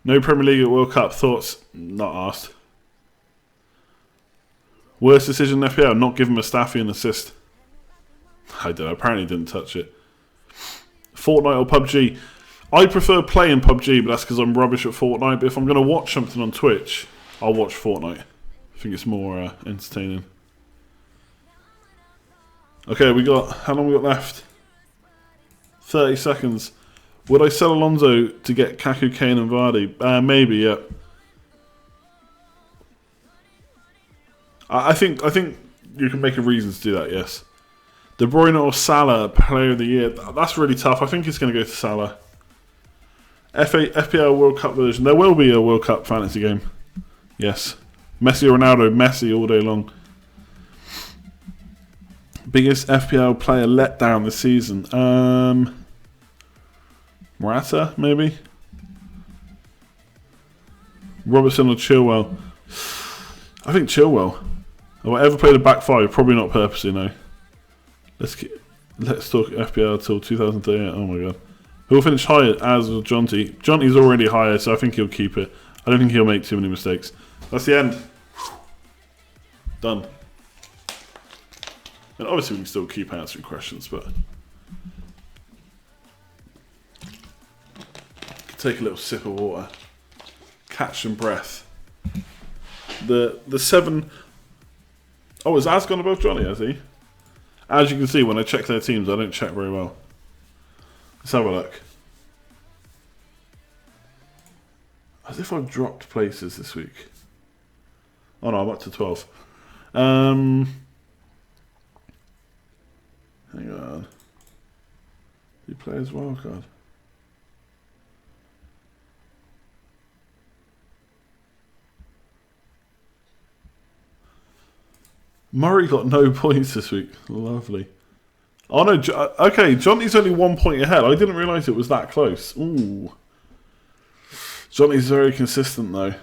No Premier League at World Cup. Thoughts? Not asked. Worst decision in FPL? Not give him a Staffy an assist. I don't know. Apparently didn't touch it. Fortnite or PUBG? I prefer playing PUBG, but that's because I'm rubbish at Fortnite. But if I'm going to watch something on Twitch, I'll watch Fortnite. I think it's more entertaining. Okay, how long we got left? 30 seconds. Would I sell Alonso to get Kaku, Kane and Vardy? Maybe, yeah. I think you can make a reason to do that, yes. De Bruyne or Salah, Player of the Year? That's really tough. I think it's going to go to Salah. FPL World Cup version. There will be a World Cup fantasy game. Yes. Messi or Ronaldo? Messi all day long. Biggest FPL player letdown this season? Morata, maybe? Robertson or Chilwell? I think Chilwell. Have I ever played a back five? Probably not purposely, no. Let's talk FPL till 2038. Oh my god. Who will finish higher, as with Jonty? Jonty's already higher, so I think he'll keep it. I don't think he'll make too many mistakes. That's the end. Done. And obviously we can still keep answering questions, but take a little sip of water, catch some breath. The 7. Oh, has Az gone above Johnny? Has he? As you can see, when I check their teams, I don't check very well. Let's have a look. As if I've dropped places this week. Oh no, I'm up to 12. Hang on. He plays wildcard. Murray got no points this week. Lovely. Oh no, okay, Johnny's only 1 point ahead. I didn't realise it was that close. Ooh. Johnny's very consistent though.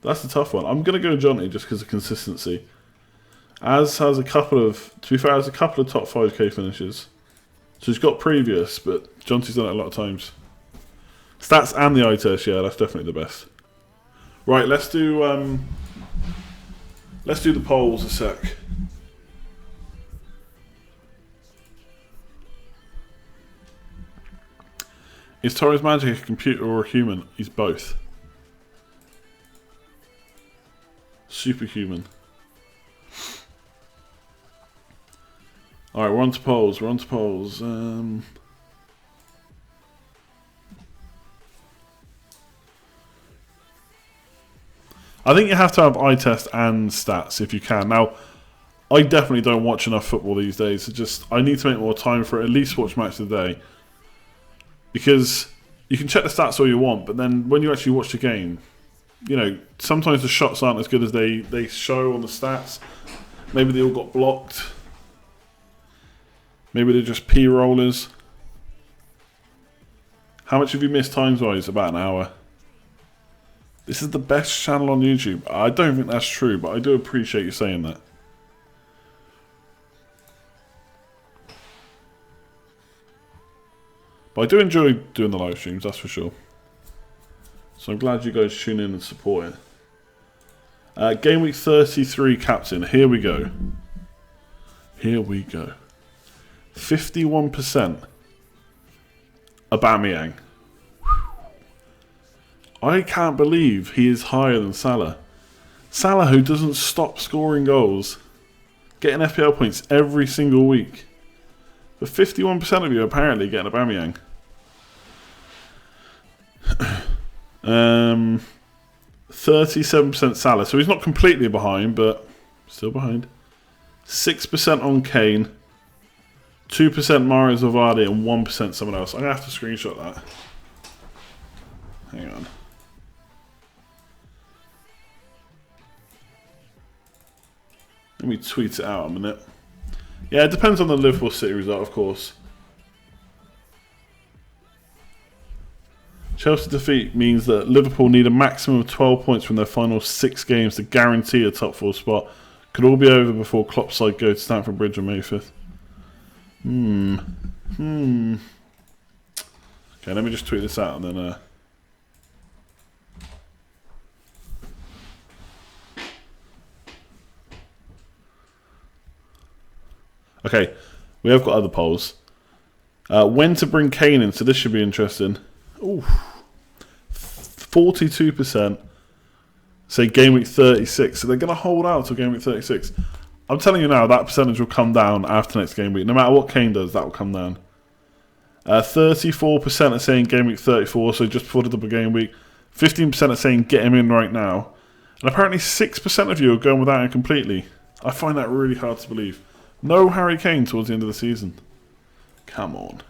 That's a tough one. I'm going to go Johnny just because of consistency. Az has a couple of, to be fair, has a couple of top 5k finishes. So he's got previous, but Johnny's done it a lot of times. Stats and the eye test, yeah, that's definitely the best. Right, let's do the polls a sec. Is Torres Magic a computer or a human? He's both. Superhuman. Alright, we're on to polls. I think you have to have eye test and stats if you can. Now, I definitely don't watch enough football these days. I need to make more time for it. At least watch match of the day. Because you can check the stats all you want, but then when you actually watch the game, you know, sometimes the shots aren't as good as they show on the stats. Maybe they all got blocked. Maybe they're just P-rollers. How much have you missed times-wise? About an hour. This is the best channel on YouTube. I don't think that's true, but I do appreciate you saying that. But I do enjoy doing the live streams, that's for sure. So I'm glad you guys tune in and support it. Game week 33 captain. Here we go. 51%. Aubameyang. I can't believe he is higher than Salah. Salah, who doesn't stop scoring goals, getting FPL points every single week. But 51% of you are apparently getting Aubameyang. 37% Salah. So he's not completely behind, but still behind. 6% on Kane. 2% Mario Vardy and 1% someone else. I'm going to have to screenshot that. Hang on. Let me tweet it out a minute. Yeah, it depends on the Liverpool City result, of course. Chelsea defeat means that Liverpool need a maximum of 12 points from their final 6 games to guarantee a top 4 spot. Could all be over before Klopp's side go to Stamford Bridge on May 5th. Okay, let me just tweet this out and then... Okay, we have got other polls. When to bring Kane in, so this should be interesting. Ooh, 42% say game week 36, so they're going to hold out till game week 36. I'm telling you now, that percentage will come down after next game week. No matter what Kane does, that will come down. 34% are saying game week 34, so just before the double game week. 15% are saying get him in right now. And apparently 6% of you are going without him completely. I find that really hard to believe. No Harry Kane towards the end of the season. Come on.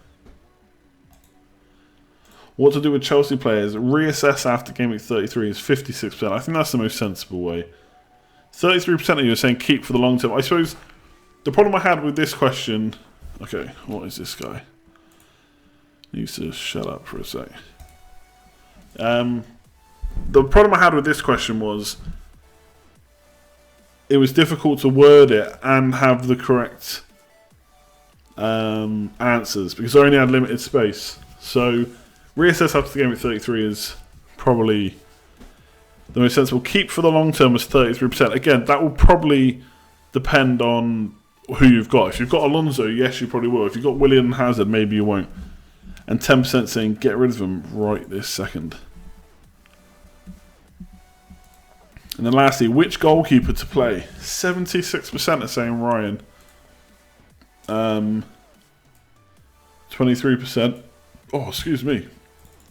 What to do with Chelsea players? Reassess after game week 33 is 56%. I think that's the most sensible way. 33% of you are saying keep for the long term. I suppose the problem I had with this question... Okay, what is this guy? Needs to shut up for a sec. The problem I had with this question was... It was difficult to word it and have the correct answers because I only had limited space. So reassess after the game at 33 is probably the most sensible. Keep for the long term was 33%. Again, that will probably depend on who you've got. If you've got Alonso, yes, you probably will. If you've got Willian and Hazard, maybe you won't. And 10% saying get rid of them right this second. And then lastly, which goalkeeper to play? 76% are saying Ryan. 23%. Oh, excuse me.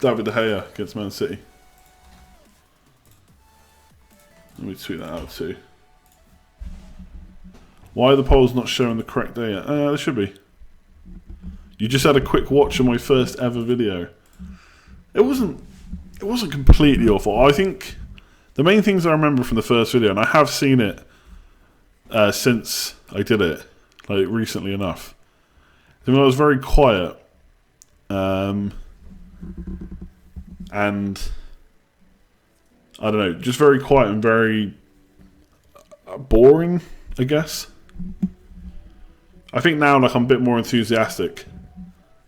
David De Gea against Man City. Let me tweet that out too. Why are the polls not showing the correct day yet? They should be. You just had a quick watch of my first ever video. It wasn't completely awful. I think the main things I remember from the first video, and I have seen it since I did it, like recently enough. I mean, I was very quiet, and I don't know, just very quiet and very boring, I guess. I think now, like, I'm a bit more enthusiastic.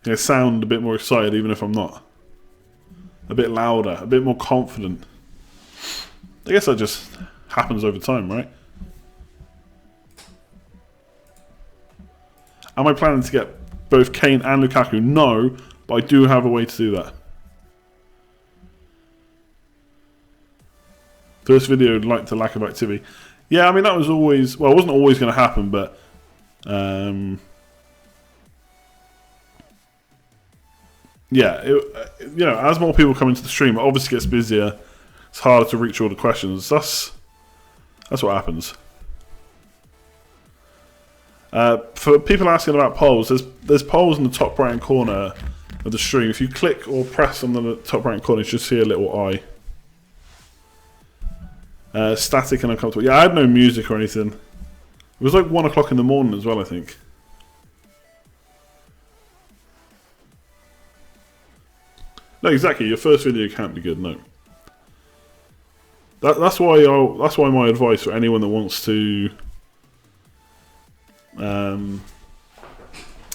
I sound a bit more excited, even if I'm not. A bit louder, a bit more confident. I guess that just happens over time, right? Am I planning to get both Kane and Lukaku? No, but I do have a way to do that. First video, like the lack of activity. Yeah, I mean, that was always... Well, it wasn't always going to happen, but... yeah, you know, as more people come into the stream, it obviously gets busier. It's harder to reach all the questions. That's what happens. For people asking about polls, there's polls in the top right hand corner of the stream. If you click or press on the top right hand corner, you should see a little eye. Static and uncomfortable. Yeah, I had no music or anything. It was like 1 o'clock in the morning as well, I think. No, exactly. Your first video can't be good. No. That's why my advice for anyone that wants to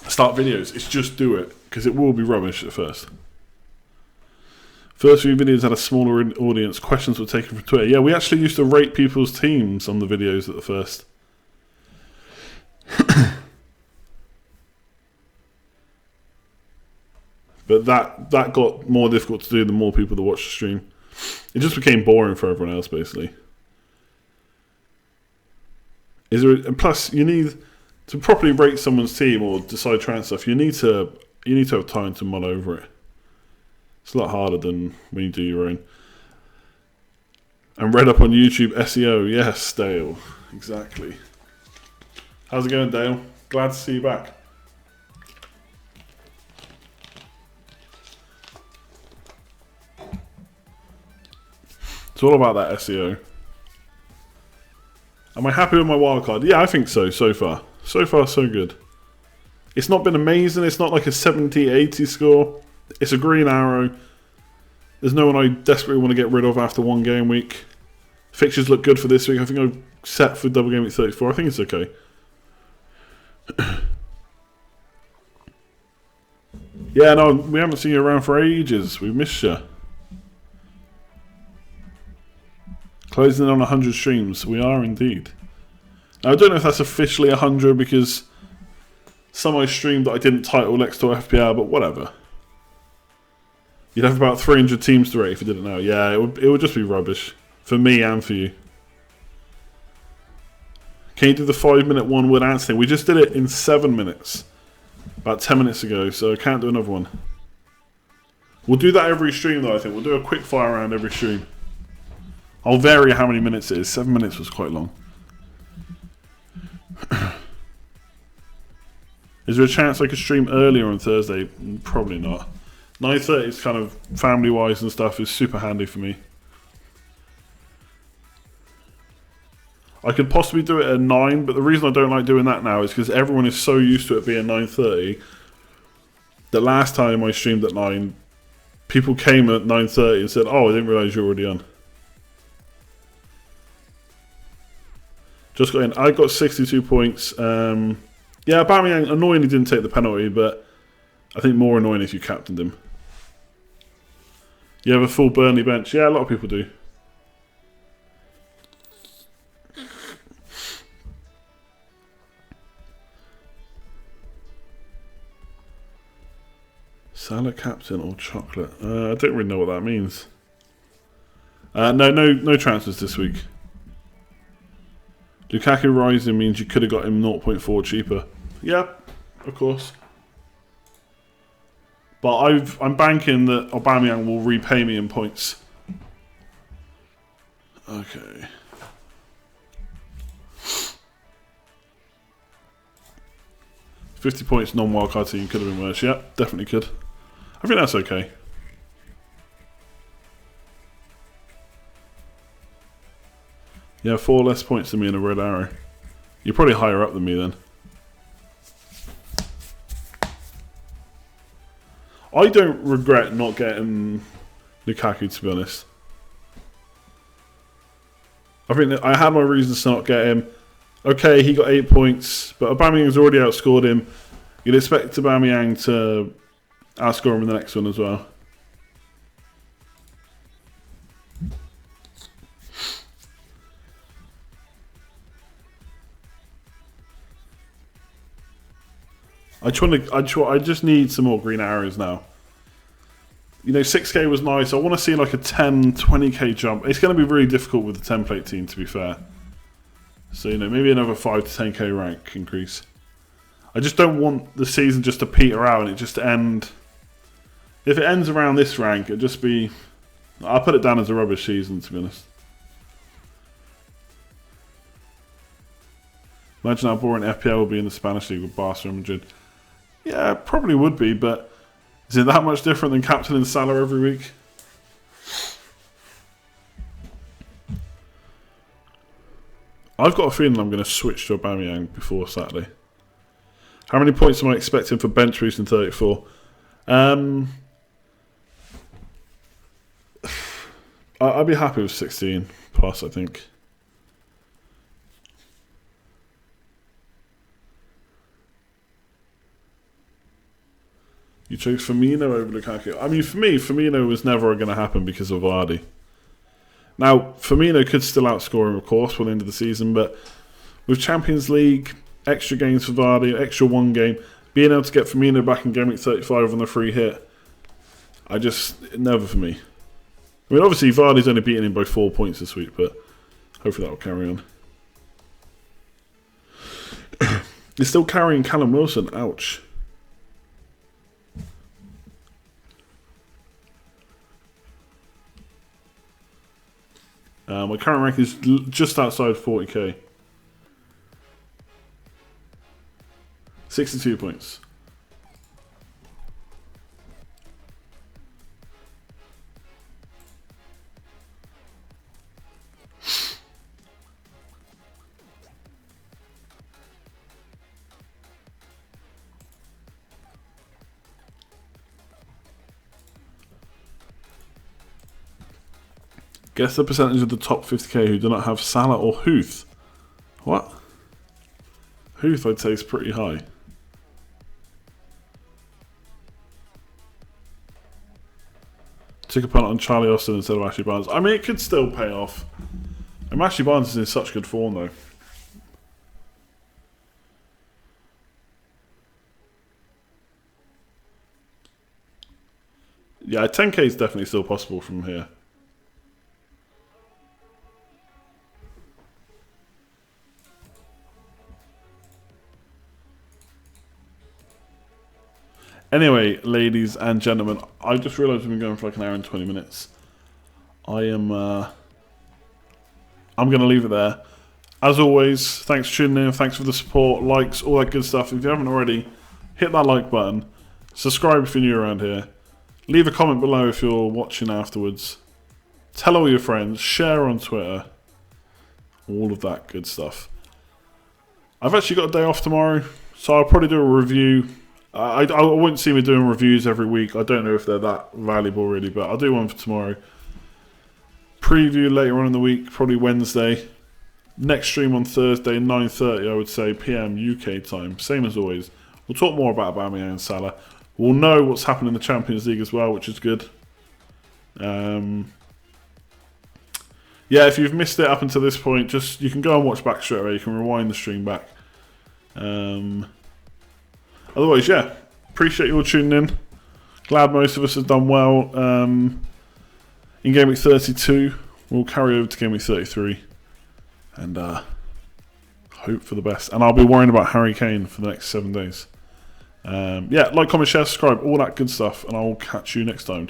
start videos is just do it, because it will be rubbish at first. First few videos had a smaller audience. Questions were taken from Twitter. Yeah, we actually used to rate people's teams on the videos at the first. But that got more difficult to do the more people that watched the stream. It just became boring for everyone else, basically. And plus, you need to properly rate someone's team or decide transfer stuff. You need to have time to mull over it. It's a lot harder than when you do your own. And read up on YouTube SEO. Yes, Dale. Exactly. How's it going, Dale? Glad to see you back. It's all about that SEO. Am I happy with my wildcard? Yeah, I think so far. So far, so good. It's not been amazing. It's not like a 70, 80 score. It's a green arrow. There's no one I desperately want to get rid of after one game week. Fixtures look good for this week. I think I'm set for double game week 34. I think it's okay. Yeah, no, we haven't seen you around for ages. We've missed you. Closing in on 100 streams. We are indeed. Now, I don't know if that's officially 100 because some I streamed that I didn't title next to FPL, but whatever. You'd have about 300 teams to rate if you did it now. Yeah, it would just be rubbish. For me and for you. Can you do the 5-minute one-word answer thing? We just did it in 7 minutes. About 10 minutes ago, so I can't do another one. We'll do that every stream though, I think. We'll do a quick fire round every stream. I'll vary how many minutes it is. 7 minutes was quite long. Is there a chance I could stream earlier on Thursday? Probably not. 9:30 is kind of family-wise and stuff is super handy for me. I could possibly do it at 9, but the reason I don't like doing that now is because everyone is so used to it being 9:30 that last time I streamed at 9, people came at 9:30 and said, "Oh, I didn't realise you were already on." Just got in. I got 62 points. Yeah, Aubameyang annoyingly didn't take the penalty, but I think more annoying if you captained him. You have a full Burnley bench. Yeah, a lot of people do. Salah captain or chocolate? I don't really know what that means. No transfers this week. Lukaku rising means you could have got him 0.4 cheaper. Yeah, of course. But I'm banking that Aubameyang will repay me in points. Okay. $50 points non-wildcard team could have been worse. Yeah, definitely could. I think that's okay. Yeah, 4 less points than me in a red arrow. You're probably higher up than me then. I don't regret not getting Lukaku, to be honest. I think that I had my reasons to not get him. Okay, he got 8 points, but Aubameyang's already outscored him. You'd expect Aubameyang to outscore him in the next one as well. I just need some more green arrows now. 6k was nice. I want to see like a 10, 20k jump. It's going to be really difficult with the template team, to be fair. So, maybe another 5 to 10k rank increase. I just don't want the season just to peter out and it just end. If it ends around this rank, it'd just be. I'll put it down as a rubbish season, to be honest. Imagine how boring FPL would be in the Spanish League with Barca and Madrid. Yeah, it probably would be, but is it that much different than captaining Salah every week? I've got a feeling I'm going to switch to Aubameyang before Saturday. How many points am I expecting for bench boost in 34? I'd be happy with 16 plus, I think. You chose Firmino over Lukaku. I mean, for me, Firmino was never going to happen because of Vardy. Now, Firmino could still outscore him, of course, by the end of the season, but with Champions League, extra games for Vardy, extra one game, being able to get Firmino back in Gameweek 35 on the free hit, never for me. I mean, obviously, Vardy's only beaten him by 4 points this week, but hopefully that will carry on. He's still carrying Callum Wilson. Ouch. My current rank is just outside 40k. 62 points. Guess the percentage of the top 50k who do not have Salah or Huth. What? Huth, I'd say, is pretty high. Took a punt on Charlie Austin instead of Ashley Barnes. I mean, it could still pay off. And Ashley Barnes is in such good form, though. Yeah, 10k is definitely still possible from here. Anyway, ladies and gentlemen, I just realised we've been going for like an hour and 20 minutes. I'm going to leave it there. As always, thanks for tuning in, thanks for the support, likes, all that good stuff. If you haven't already, hit that like button. Subscribe if you're new around here. Leave a comment below if you're watching afterwards. Tell all your friends, share on Twitter. All of that good stuff. I've actually got a day off tomorrow, so I'll probably do a review. I wouldn't see me doing reviews every week. I don't know if they're that valuable really, but I'll do one for tomorrow. Preview later on in the week, probably Wednesday. Next stream on Thursday, 9:30, I would say, PM UK time. Same as always. We'll talk more about Aubameyang and Salah. We'll know what's happening in the Champions League as well, which is good. Yeah, if you've missed it up until this point, you can go and watch back straight away. You can rewind the stream back. Otherwise, yeah, appreciate you all tuning in. Glad most of us have done well in Gameweek 32. We'll carry over to Gameweek 33 and hope for the best. And I'll be worrying about Harry Kane for the next 7 days. Yeah, like, comment, share, subscribe, all that good stuff, and I'll catch you next time.